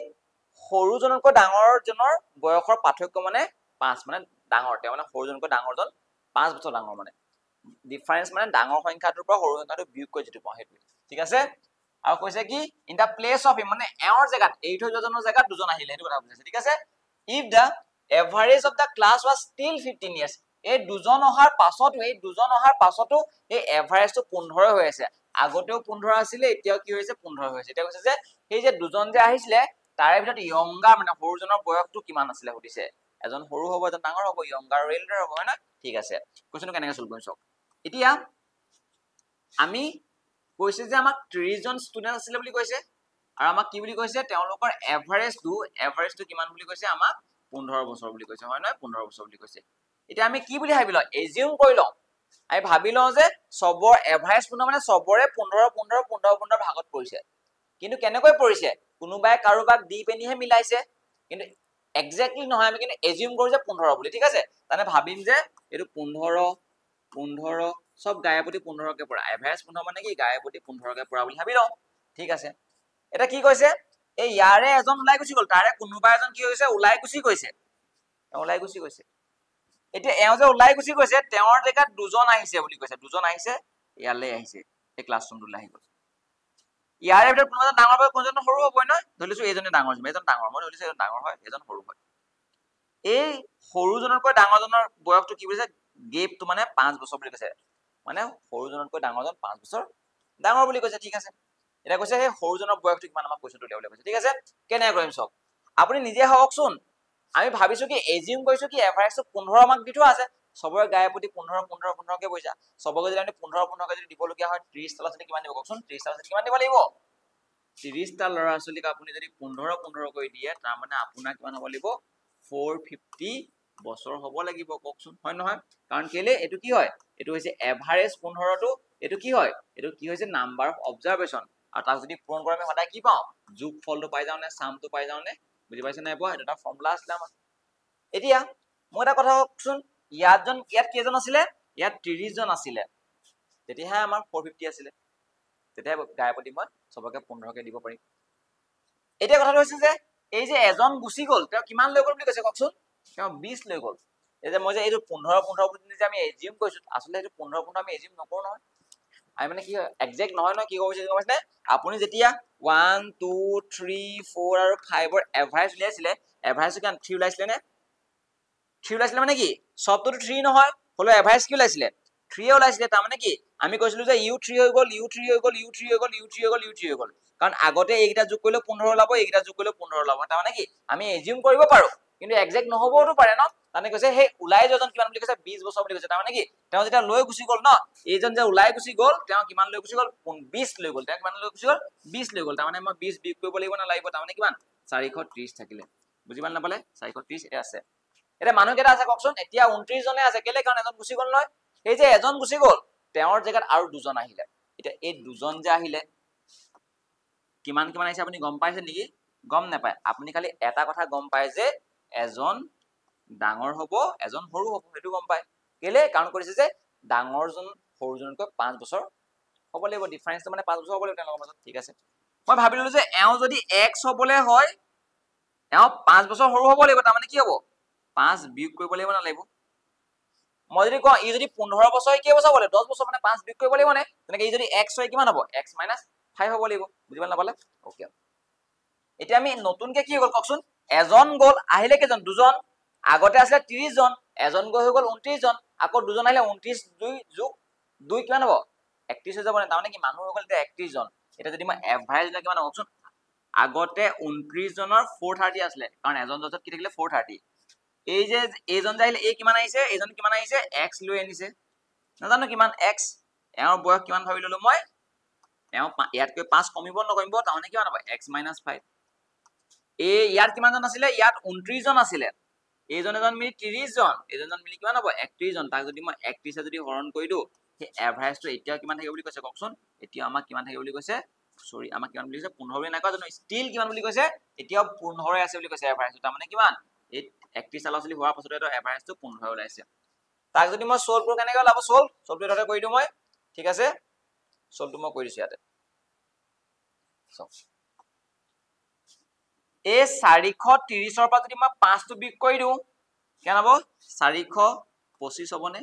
সৰুজনকৈ ডাঙৰজনৰ বয়সৰ পাৰ্থক্য মানে 5 মানে ডাঙৰ তেওঁ মানে সৰুজনকৈ ডাঙৰজন 5 বছৰ ডাঙৰ মানে ডিফাৰেন্স মানে ডাঙৰ সংখ্যাটোৰ পৰা সৰু সংখ্যাটো বিয়োগ কৰি যেটো পাওঁ সেইটো ঠিক আছে আৰু কৈছে কি in the place of him মানে এওঁৰ জায়গাত এই থৈ যোজনৰ জায়গাত দুজন আহিলে সেইটো কথা বুজাইছে ঠিক আছে if da average of the class was still 15 years এই দুজন অহাৰ পাছতো এই এভাৰেজটো 15 হৈ আছে আগতেও 15 আছিল এতিয়াও কি হৈছে 15 হৈছে এটা কৈছে যে এই যে দুজন যে আহিছিলে তাৰে ভিতৰত ইয়ংগাৰ মানে সৰুজনৰ বয়সটো কিমান আছিল সুধিছে এজন সৰু হ'ব এজন ডাঙৰ হ'ব ইয়ংগাৰ ৰেলডাৰ হ'ব হয় না ঠিক আছে কোৱেশ্চনটো কেনেকৈ সলভ কৰিম চাওক এতিয়া আমি কৈছে যে আমাক 30 জন ষ্টুডেন্ট আছিল বুলি কৈছে আৰু আমাক কি বুলি কৈছে তেওঁলোকৰ এভাৰেজটো কিমান বুলি কৈছে আমাক 15 বছৰ বুলি কৈছে হয় না 15 বছৰ বুলি কৈছে এতিয়া আমি কি বুলি ভাবি লওঁ এজিউম কৰি লওঁ আমি ভাবি লওঁ যে সবৰ এভাৰেজ মানে সবৰে 15 ভাগত পৰিছে কিন্তু কেনেকৈ পৰিছে কোনোবাই কাৰোবাক দি পেনিহে মিলাইছে কিন্তু এক্স্যাক্টলি নহয় আমি কিন্তু এজিউম কৰো যে 15 বুলি ঠিক আছে তানে ভাবিম যে এটো 15 সব গায়ে প্ৰতি 15 কে পৰা এভাৰেজ 15 মানে কি গায়ে প্ৰতি 15 কে পৰা বুলি ভাবি লওঁ ঠিক আছে এটা কি কৈছে এই ইয়াৰে এজন ওলাই গুচি গল তাৰে কোনোবা এজন কি হৈছে ওলাই গুচি গৈছে এতিয়া এও যে ওলাই গুচি গৈছে তেওঁৰ জেগাত দুজন আহিছে বুলি কৈছে দুজন আহিছে ইয়ালে আহিছে এই ক্লাছৰুমটোলৈ আহি গল ইয়াৰে ভিতৰত কোনোবা ডাঙৰ হয় কোনজন সৰু হ'বই নহয় ধৰিছো এজনে ডাঙৰ হৈছে এজন ডাঙৰ মই ধৰিছো এজন ডাঙৰ হয় এজন সৰু হয় এই সৰুজনকৈ ডাঙৰজনৰ বয়সটো কি বুলিছে গেপটো মানে 5 বছৰ বুলি কৈছে মানে সৰুজনকৈ ডাঙৰজন 5 বছৰ ডাঙৰ বুলি কৈছে ঠিক আছে এটা কৈছে এই সৰুজনৰ বয়সটো কিমান আমাক কোৱেশ্চনটো উলিয়াবলৈ কৈছে ঠিক আছে কেনে কৰিম সব আপুনি নিজে হওকচোন আমি ভাবিছো কি এজিউম কৰিছো কি এভাৰেজটো 15 আমাক দি থোৱা আছে সবৰে গায়ে প্ৰতি 15 কে পইচা সবকে যদি আমি 15 কে যদি দিব লগিয়া হয় 30 তলত যদি কিমান দিব কওকচোন 30 তলত কিমান দিব লাগিব 30টা ল'ৰা ছোৱালীক আপুনি যদি 15 কৰি দিয়ে তাৰ মানে আপোনাৰ কিমান হ'ব লাগিব 450 বছৰ হ'ব লাগিব কওকচোন হয় নহয় কাৰণ কেলে এইটো কি হয় এইটো হৈছে এভাৰেজ 15টো এইটো কি হয় এইটো কি হৈছে নাম্বাৰ অফ অবজাৰভেশন আৰু তাক যদি পূৰণ কৰি আমি সদায় কি পাওঁ যোগফলটো পাই যাওঁ নে সামটো পাই যাওঁ নে বুজি পাইছে নাই পোৱা এটা এটা ফৰ্মুলা আছিল আমাৰ এতিয়া মই এটা কথা কওকচোন ইয়াত কেইজন আছিলে ইয়াত 30 জন আছিলে তেতিয়াহে আমাৰ 450 আছিলে তেতিয়া গায়পতি মই সবকে 15 কে দিব পাৰিম এতিয়া কথাটো হৈছে যে এই যে এজন গুচি গ'ল তেওঁ কিমান লৈ গ'ল বুলি কৈছে কওকচোন তেওঁ 20 লৈ গ'ল এই যে মই যে এইটো 15 বুলি যে আমি এজিউম কৰিছো আসলে এইটো 15 আমি এজিউম নকৰো নহয় আমি মানে কি একজেক্ট নহয় কি কৈছে গম পাইছে আপুনি যেতিয়া 1 2 3 4 আৰু 5 ৰ এভাৰেজ উলিয়াইছিলে এভাৰেজ কিমান 3 ওলাইছিলে নে 3 ওলাইছিলে মানে কি সবটোতো 3 নহয় হলো এভাৰেজ কি ওলাইছিলে 3 ওলাইছিলে তাৰ মানে কি আমি কৈছিলো যে u3 হৈ গ'ল u3 হৈ গ'ল u3 হৈ গ'ল u3 হৈ গ'ল u3 হৈ গ'ল কাৰণ আগতে এইকেইটা যোগ কৰিলে 15 ওলাব এইকেইটা যোগ কৰিলে 15 ওলাব তাৰ মানে কি আমি এজিউম কৰিব পাৰো কিন্তু একজেক্ট নহবওতো পাৰে ন মানে কৈছে সেই ওলাই যোৱাজন কিমান বুলি কৈছে 20 বছৰ বুলি কৈছে তাৰ মানে কি তেওঁ যেতিয়া লৈ গুচি গ'ল ন এইজন যে ওলাই গুচি গ'ল তেওঁ কিমান লৈ গুচি গ'ল 20 লৈ গ'ল তেওঁ কিমান লৈ গুচি গ'ল 20 লৈ গ'ল তাৰ মানে মই 20 বিয়োগ কৰিব লাগিব না লাগিব তাৰ মানে কিমান 430 থাকিলে বুজি পালে নাপালে 430 এ আছে এটা মানুহ কেইটা আছে কওকচোন এতিয়া 29 জনে আছে কেলে কাৰণ এজন গুচি গ'ল নহয় এই যে এজন গুচি গ'ল তেওঁৰ জেগাত আৰু দুজন আহিলে এতিয়া এই দুজন যে আহিলে কিমান কিমান আহিছে আপুনি গম পাইছে নেকি গম নাপায় আপুনি খালি এটা কথা গম পায় যে এজন ডাঙৰ হ'ব এজন সৰু হ'ব সেইটো গম পায় কেলে কাৰণ কৰিছে যে ডাঙৰজন সৰুজনকৈ 5 বছৰ হ'ব লাগিব ডিফাৰেন্সটো মানে 5 বছৰ হ'ব লাগিব তেওঁলোকৰ মাজত ঠিক আছে মই ভাবি ললো যে এওঁ যদি x হ'বলে হয় এওঁ 5 বছৰ সৰু হ'ব লাগিব তাৰ মানে কি হ'ব 5 বিয়োগ কৰিব লাগিব না লাগিব মই যদি কওঁ ই যদি 15 বছৰ কি বছৰ হ'লে 10 বছৰ মানে 5 বিয়োগ কৰিব লাগিব নে তেনেকে ই যদি x হয় কিমান হ'ব x - 5 হ'ব লাগিব বুজি পালে নাপালে ওকে এতিয়া আমি নতুনকে কি হ'ল কওকচোন এজন গ'ল আহিলে কেজন দুজন আগতে আছিল 30 জন এজন গৈ হৈ গ'ল 29 জন আকৌ দুজন আহিলে 29 2 যোগ 2 কিমান হ'ব 31 হৈ যাব না তাৰমানে কি মানুহ হৈ গ'ল এতিয়া 31 জন এটা যদি মই এভাৰেজ লৈ কিমান হ'বচোন আগতে 29 জনৰ 430 আছিলে কাৰণ এজন জজত কি থাকিলে 430 এই যে এইজন যে আহিলে এই কিমান আহিছে এইজন কিমান আহিছে x লৈ আনিছে নাজানো কিমান x এওঁৰ বয়স কিমান ভাবি ললো মই এওঁ ইয়াতকৈ 5 কমিব নকমিব তাৰমানে কিমান হ'ব x - 5 এই ইয়াত কিমান জন আছিলে ইয়াত 29 জন আছিলে এইজন এজন মিলি 30 জন এইজন মিলি কিমান হ'ব 31 জন তাক যদি মই 31 এ যদি হৰণ কৰি দিও সেই এভাৰেজটো এতিয়া কিমান থাকিব বুলি কৈছে কওকচোন এতিয়া আমাক কিমান থাকিব বুলি কৈছে সৰি আমাক কিমান বুলি কৈছে 15 বুলি নাই কোৱা জানো ষ্টিল কিমান বুলি কৈছে এতিয়াও 15 আছে বুলি কৈছে এভাৰেজটো তাৰ মানে কিমান এই 31 সাল আসলি হোৱাৰ পাছতে এভাৰেজটো 15 ওলাইছে তাক যদি মই সলভ কৰো কেনেকৈ ওলাব সলভটো এটাতে কৰি দিও মই ঠিক আছে সলভটো মই কৰি দিছো ইয়াতে এই 430 ৰ পৰা যদি মই 5 টো বিয়োগ কৰি দিও কেন হ'ব 425 হ'বনে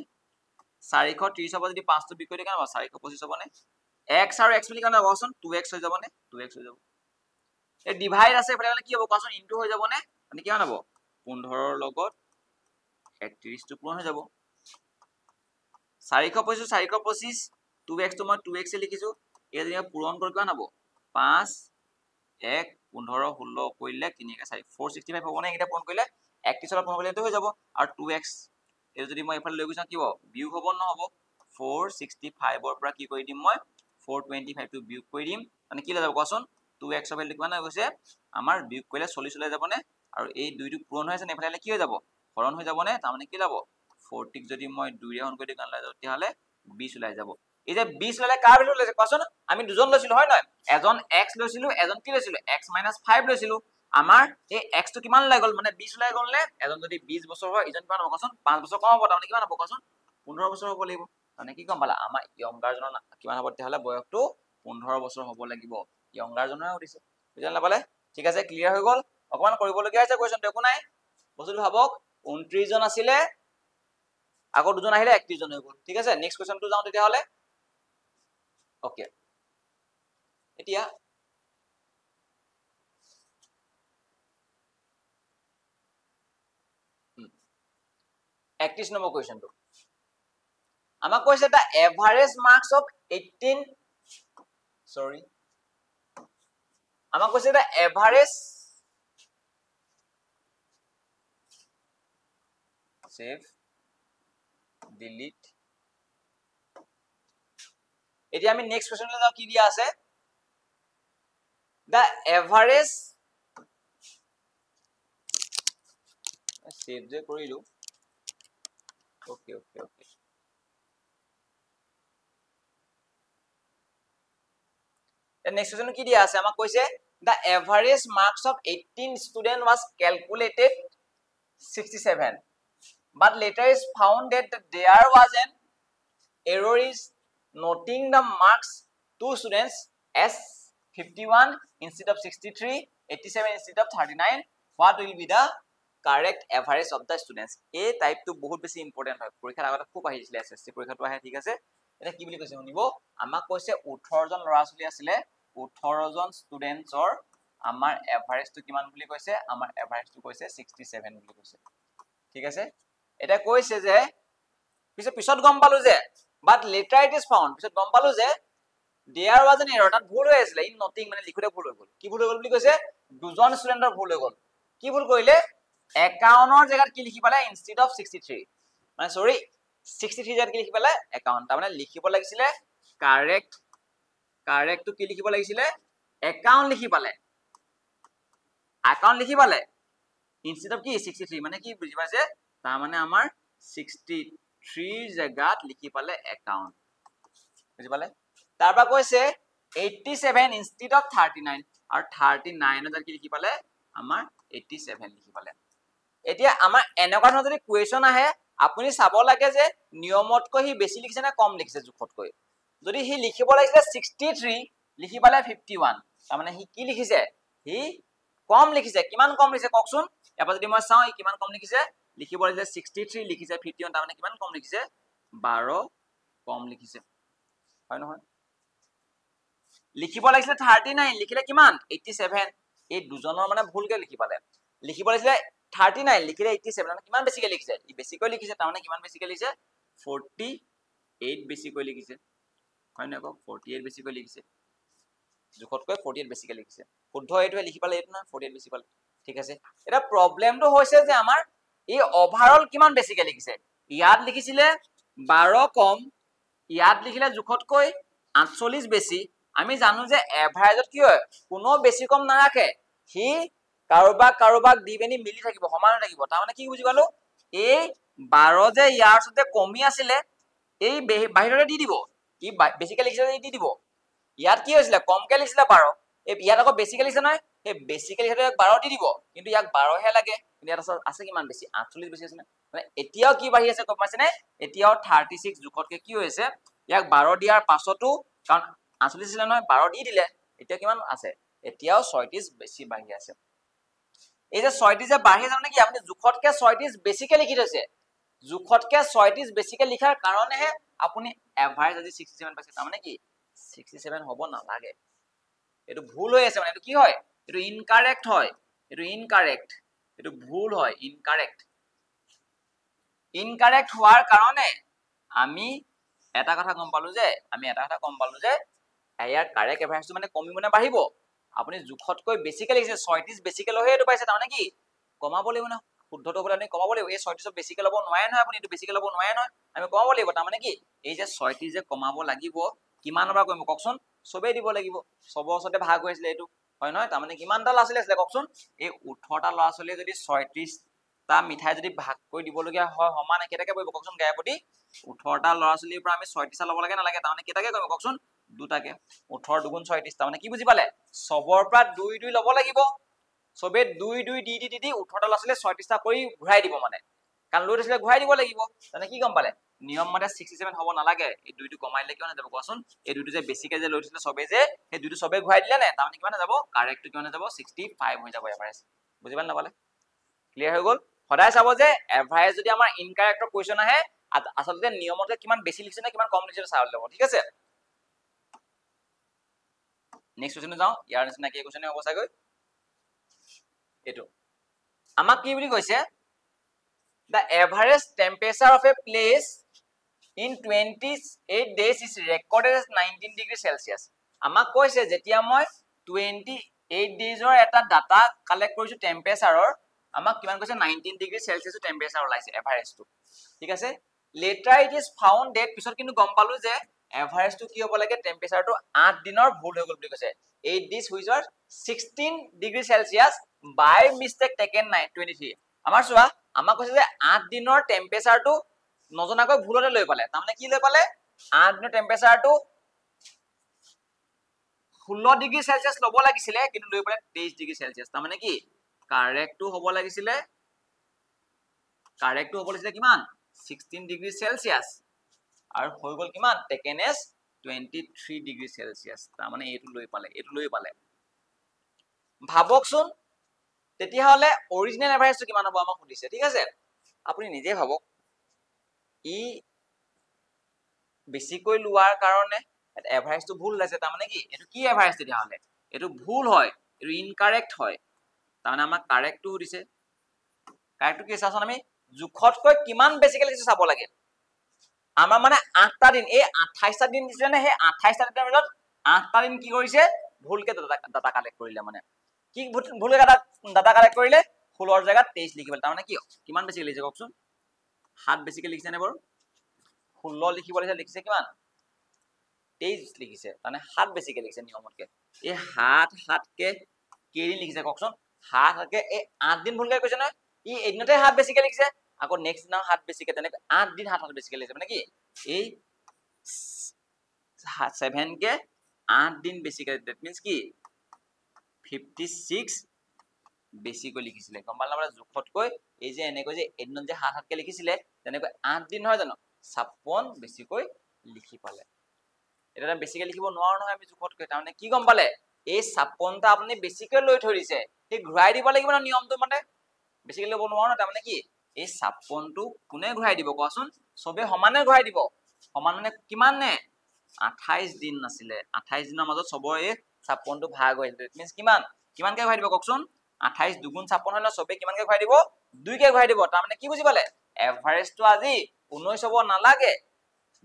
430 ৰ পৰা যদি 5 টো বিয়োগ কৰি দিও কেন হ'ব 425 হ'বনে x আৰু x বুলি কেন হ'বচোন 2x হৈ যাবনে 2x হৈ যাব এই ডিভাইড আছে এফালে কি হ'ব কোৱাচোন ইনটু হৈ যাবনে মানে কিমান হ'ব 15 ৰ লগত 31 টো পূৰণ হৈ যাব 425 425 2x তো মই 2x এ লিখিছো এই যদি পূৰণ কৰি কিমান হ'ব 5 1 15 16 কৰিলে 3 1 4 465 হ'ব নে এটা পূৰণ কৰিলে 31 ৰ পূৰণ কৰিলে হৈ যাব আৰু 2x এই যদি মই এফালে লৈ গৈছো কি হ'ব বিয়োগ হ'ব নহ'ব 465 ৰ পৰা কি কৰি দিম মই 425 টো বিয়োগ কৰি দিম মানে কি লৈ যাব কোৱাচোন 2x ৰ ভ্যালু কিমান হৈ গৈছে আমাৰ বিয়োগ কৰিলে 40 ওলাই যাব নে আৰু এই দুইটো পূৰণ হৈ আছে নে এফালে কি হৈ যাব হৰণ হৈ যাব নে তাৰ মানে কি যাব 40 ক যদি মই 2 ৰে হৰণ কৰি দিও কান ওলাই যাব তেতিয়াহলে 20 ওলাই যাব এই যে 20 ললে কাৰ ভ্যালু ওলাইছে কোৱাচোন আমি দুজন লৈছিলো হয় নহয় এজন x লৈছিলো এজন কি লৈছিলো x - 5 লৈছিলো আমাৰ এই x টো কিমান ওলাই গ'ল মানে 20 ওলাই গ'ল নে এজন যদি 20 বছৰ হয় ইজন কিমান হ'ব কোৱাচোন 5 বছৰ কম হ'ব তাৰমানে কিমান হ'ব কোৱাচোন 15 বছৰ হ'ব লাগিব মানে কি গম পালা আমাৰ ইয়ংগাৰ জনৰ কিমান হ'ব তেতিয়াহলে বয়সটো 15 বছৰ হ'ব লাগিব ইয়ংগাৰ জনৰ উঠিছে বুজিলা নাপালে ঠিক আছে ক্লিয়াৰ হৈ গ'ল অকমান কৰিবলগীয়া আছে কোৱেশ্চনটো একো নাই বস্তুটো ভাবক 29 জন আছিলে আকৌ দুজন আহিলে 31 জন হৈ গ'ল ঠিক আছে নেক্সট কোৱেশ্চনটো যাও তেতিয়াহলে ওকে এতিয়া 31 নম্বৰ কোৱেশ্চনটো আমাক কৈছে দা এভাৰেজ মাৰ্কস অফ 18 সৰি আমাক কৈছে দা এভাৰেজ save delete এতিয়া আমি নেক্সট কোৱেশ্চনলৈ যাও কি দিয়া আছে the average save যে কৰিলো okay the next question কি দিয়া আছে আমাক কৈছে the average marks of 18 student was calculated 67 but later is found that there was an error is noting the marks two students as 51 instead of 63 87 instead of 39 what will be the correct average of the students a type to বহুত বেছি important হয় পৰীক্ষাৰ আগতে খুব আহিছিল SSC পৰীক্ষাটো আহে ঠিক আছে এটা কি বুলি কৈছে শুনিব আমাক কৈছে 18 জন ল'ৰা ছোৱালী আছিলে 18 জন ষ্টুডেন্টছৰ আমাৰ এভাৰেজটো কিমান বুলি কৈছে আমাৰ এভাৰেজটো কৈছে 67 বুলি কৈছে ঠিক আছে এটা কৈছে যে পিছত গম পালো যে but later it is found পিছত গম পালো যে there was an error তাত ভুল হৈ আছিল in noting মানে লিখোতে ভুল হৈ গল কি ভুল হৈ গল বুলি কৈছে দুজন ষ্টুডেন্টৰ ভুল হৈ গল কি ভুল কৰিলে 51 জায়গাত কি লিখি পালে instead of 63 মানে সৰি 63 জায়গাত কি লিখি পালে 51 তাৰ মানে লিখিব লাগিছিলে কারেক্ট তো কি লিখিব লাগিছিলে 51 লিখি পালে instead of কি 63 মানে কি বুজি পাইছে তাৰ মানে আমাৰ 63 জায়গাত লিখি পালে 51 বুজি পালে তাৰপা কৈছে 87 instead of 39 আৰু 39 জায়গাত কি লিখি পালে আমাৰ 87 লিখি পালে এতিয়া আমাৰ এনেকুৱা ধৰণৰ যদি কোৱেশ্চন আহে আপুনি চাব লাগে যে নিয়মতকৈ হি বেছি লিখিছে না কম লিখিছে জুখতকৈ যদি হি লিখিব লাগিছিলে 63 লিখি পালে 51 তাৰ মানে হি কি লিখিছে হি কম লিখিছে কিমান কম লিখিছে কওকচোন এবাৰ যদি মই চাও হি কিমান কম লিখিছে লিখিব লাগিছিলে 63 লিখিছে 51 তাৰ মানে কিমান কম লিখিছে 12 কম লিখিছে হয় নহয় লিখিব লাগিছিলে 39 লিখিলে কিমান 87 এই দুজনৰ মানে ভুলকে লিখি পালে লিখিব লাগিছিলে 39 লিখিলে 87 মানে কিমান বেছিকৈ লিখিছে ই বেছিকৈ লিখিছে তাৰ মানে কিমান বেছিকৈ লিখিছে 48 বেছিকৈ লিখিছে হয় না ক 48 বেছিকৈ লিখিছে জুখতকৈ 48 বেছিকৈ লিখিছে শুদ্ধ এইটোৱে লিখি পালে এইটো না 48 বেছি পালে ঠিক আছে এটা প্ৰবলেমটো হৈছে যে আমাৰ এই ওভাৰঅল কিমান বেছিকৈ লিখিছে ইয়াত লিখিছিলে 12 কম ইয়াত লিখিলে জুখতকৈ 48 বেছি আমি জানো যে এভাৰেজত কি হয় কোনো বেছি কম নাৰাখে হি কাৰোবাক দি বেনি মিলি থাকিব সমান হৈ থাকিব তাৰ মানে কি বুজি পালো এই 12 যে ইয়াৰ সতে কমি আছিল এই বাহিৰতে দি দিব কি বেছিকৈ লিখিছে দি দিব ইয়াত কি হৈছিল কমকৈ লিখিছিল 12 এই ইয়াত আকৌ বেছিকৈ লিখিছে নহয় এই বেছিকৈ লিখাটো 12 দি দিব কিন্তু ইয়াক 12 হে লাগে কিন্তু ইয়াত আছে কিমান বেছি 48 বেছি আছে না মানে এতিয়াও কি বাঢ়ি আছে গম পাইছে নে এতিয়াও 36 জুখতকে কি হৈছে ইয়াক 12 দিয়াৰ পাছতো কাৰণ 48 ছিল নহয় 12 দি দিলে এতিয়া কিমান আছে এতিয়াও 36 বেছি বাঢ়ি আছে এই যে 36 যে বাঢ়ি আছে মানে কি আপুনি জুখতকে 36 বেছিকৈ লিখি থৈছে জুখতকে 36 বেছিকৈ লিখাৰ কাৰণেহে আপুনি এভাৰেজ আজি 67 পাইছে তাৰ মানে কি 67 হ'ব নালাগে এটো ভুল হৈ আছে মানে এটো কি হয় এটো ইনকারেক্ট হয় এটো ইনকারেক্ট এটো ভুল হয় ইনকারেক্ট হোৱাৰ কাৰণে আমি এটা কথা গম পালো যে ইয়াৰ কাৰেক্ট এভাৰেজটো মানে কমিব না বাঢ়িব আপুনি জুখতকৈ বেছিকৈ লিখিছে 36 বেছিকৈ লহে এটো পাইছে তাৰ মানে কি কমাব লাগিব না শুদ্ধটো বলে আমি কমাব লাগিব এই 36 বেছিকৈ লব নোৱাৰে নহয় আপুনি এটো বেছিকৈ লব নোৱাৰে নহয় আমি কমাব লাগিব তাৰ মানে কি এই যে 36 যে কমাব লাগিব কিমানৰ পৰা কমিব কওকচোন সবে দিব লাগিব সবৰ ওচৰতে ভাগ হৈছিল এটো হয় নহয় তাৰ মানে কিমানটা ল'ৰা ছোৱালী আছিল কওকচোন এই 18টা ল'ৰা ছোৱালী যদি 36 টা মিঠাই যদি ভাগ কৰি দিবলগীয়া হয় সমান কেটাকে পৰিব কওকচোন গায়পতি 18টা ল'ৰা ছোৱালীৰ পৰা আমি 36টা ল'ব লাগে নালাগে তাৰ মানে কেটাকে কৰিব কওকচোন দুটাকে 18 দুগুণ 36 তাৰ মানে কি বুজি পালে সবৰ পৰা 2 ল'ব লাগিব সবে 2 দি 18টা ল'ৰা ছোৱালী 36টা কৰি ঘূৰাই দিব মানে কাৰণ লৈ দিলে ঘূৰাই দিব লাগিব মানে কি গম পালে নিয়ম মতে 67 হ'ব নালাগে এই 2টো কমাই দিলে কিমান যাব কোৱাচোন এই 2টো যে বেছিকৈ যে লৈ দিলে সবে যে এই 2টো সবে ঘূৰাই দিলে না তাৰ মানে কিমান যাব কাৰেক্ট কিমান যাব 65 হৈ যাব এভাৰেজ বুজি পালে নাপালে ক্লিয়াৰ হৈ গল সদায় চাব যে এভাৰেজ যদি আমাৰ ইনকাৰেক্টৰ কোৱেশ্চন আহে আসলতে নিয়মতে কিমান বেছি লিখিছে না কিমান কম লিখিছে চাই ল'ব ঠিক আছে নেক্সট কোৱেশ্চন যাও ইয়াৰ নিচিনা কি কোৱেশ্চন হ'ব চাগৈ এটো আমাক কি বুলি কৈছে the average temperature of a place in 28 days is recorded as 19 degrees Celsius আমাক কৈছে যেতিয়া মই 28 days ৰ এটা ডাটা কালেক্ট কৰিছো টেম্পাৰেচাৰৰ আমাক কিমান কৈছে 19 ডিগ্ৰী সেলসিয়াস টেম্পারেচার ওলাইছে এভারেজ টু ঠিক আছে later it is found that পিছত কিন্তু গম পালো যে এভাৰেজটো কি হ'ব লাগে টেম্পাৰেচাৰটো 8 দিনৰ ভুল হৈ গ'ল বুলি কৈছে 8 days which was 16 degree Celsius by mistake taken 23 আমাৰ চোৱা আমাক কৈছে যে 8 দিনৰ টেম্পাৰেচাৰটো নজনাকৈ ভুলতে লৈ পালে তাৰমানে কি লৈ পালে 8 দিনৰ টেম্পাৰেচাৰটো 16 ডিগ্ৰী সেলসিয়াস ল'ব লাগিছিলে কিন্তু লৈ পালে 23 ডিগ্ৰী সেলসিয়াস তাৰমানে কি কাৰেক্টটো হ'ব লাগিছিলে কিমান 16 ডিগ্ৰী সেলসিয়াস আৰু হৈ গ'ল কিমান টেকেন এজ 23 ডিগ্ৰী সেলসিয়াস তাৰমানে এইটো লৈ পালে ভাবকচোন তেতিয়া হলে অৰিজিনাল এভাৰেজটো কিমান হ'ব আমাক সুধিছে ঠিক আছে আপুনি নিজে ভাবক ই বেছিকৈ লোৱাৰ কাৰণে এভাৰেজটো ভুল আছে তাৰমানে কি এটো কি এভাৰেজ তেতিয়া হলে এটো ভুল হয় এটো ইনকাৰেক্ট হয় তাৰমানে আমাক কাৰেক্টটো দিছে কাৰেক্টটো কি চাচোন আমি জুখতকৈ কিমান বেছিকৈ লিখিছে চাব লাগে আমাৰ মানে 8টা দিন এই 28টা দিন দিছিলে নে হে 28টা দিনৰ ভিতৰত 8টা দিন কি কৰিছে ভুলকে ডাটা কালেক্ট কৰিলে মানে কি ভুলকে ডাটা কালেক্ট কৰিলে 16 জায়গাত 23 লিখিবলে তাৰমানে কি কিমান বেছি লিখিছে কওকচোন 7 বেছিকৈ লিখিছে নে বাৰু 16 লিখিবলৈ লিখিছে কিমান 23 লিখিছে মানে 7 বেছিকৈ লিখিছে নিয়মতকে এই 7 কে কেদিন লিখিছে কওকচোন 7 কে এই 8 দিন ভুলকৈ কৈছে নহয় ই এদিনতে 7 বেছিকৈ লিখিছে আকৌ নেক্সট দিনা 7 বেছিকৈ তেনেকৈ 8 দিন 7 বেছিকৈ লিখিছে মানে কি এই 7 কে 8 দিন বেছিকৈ দ্যাট মিন্স কি 56 বেছিকৈ লিখিছিলে গম পালা মানে জুখতকৈ এই যে এনেকৈ যে এদিনত যে 7 কে লিখিছিলে তেনেকৈ 8 দিন নহয় জানো 56 বেছিকৈ লিখি পালে এটা বেছিকৈ লিখিব নোৱাৰো নহয় আমি জুখতকৈ তাৰমানে কি গম পালে এই 56টা আপুনি বেছিকৈ লৈ থৈ দিছে এই ঘূৰাই দিব লাগিব না নিয়মটো মানে বেছিকৈ ল'ব নোৱাৰো না তাৰমানে কি এই 56টো কোনে ঘূৰাই দিব কোৱাচোন সবে সমানে ঘূৰাই দিব সমান মানে কিমান নে 28 দিন নাছিলে 28 দিনৰ মাজত সবৰে 56টো ভাগ হৈ ইট মিন্স কিমানকৈ ঘূৰাই দিব কওকচোন 28 দুগুণ 56 হয় না সবে কিমানকৈ ঘূৰাই দিব 2 কে ঘূৰাই দিব তাৰমানে কি বুজি পালে এভাৰেজটো আজি 19 হ'ব নালাগে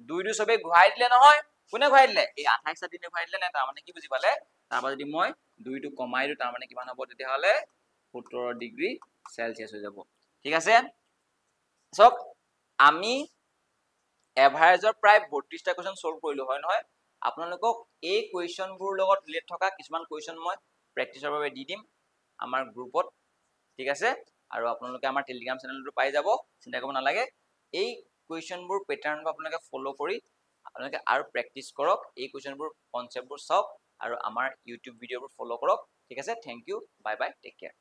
2 সবে ঘূৰাই দিলে নহয় কোনে ঘূৰাই দিলে এই 28টা দিনে ঘূৰাই দিলে না তাৰমানে কি বুজি পালে তাৰপা যদি মই 2 টো কমাই দিও তাৰমানে কিমান হ'ব তেতিয়া হলে 17 ডিগ্ৰী সেলসিয়াস হৈ যাব ঠিক আছে সক আমি এভাৰেজৰ প্ৰায় 32টা কোৱেশ্চন সলভ কৰিলো হয় নহয় আপোনালোকক এই কোৱেশ্চনবোৰ লগত ৰিলেট থকা কিছুমান কোৱেশ্চন মই প্ৰেক্টিছৰ বাবে দি দিম আমাৰ গ্ৰুপত ঠিক আছে আৰু আপোনালোকে আমাৰ টেলিগ্ৰাম চেনেলটো পাই যাব চিন্তা কৰিব নালাগে এই কোৱেশ্চনবোৰ পেটাৰ্নবোৰ আপোনালোকে ফলো কৰি আপোনালোকে আৰু প্ৰেক্টিছ কৰক এই কোৱেশ্চনবোৰ কনসেপ্টবোৰ চাওক আৰু আমাৰ ইউটিউব ভিডিঅ'বোৰ ফলো কৰক ঠিক আছে thank you bye bye take care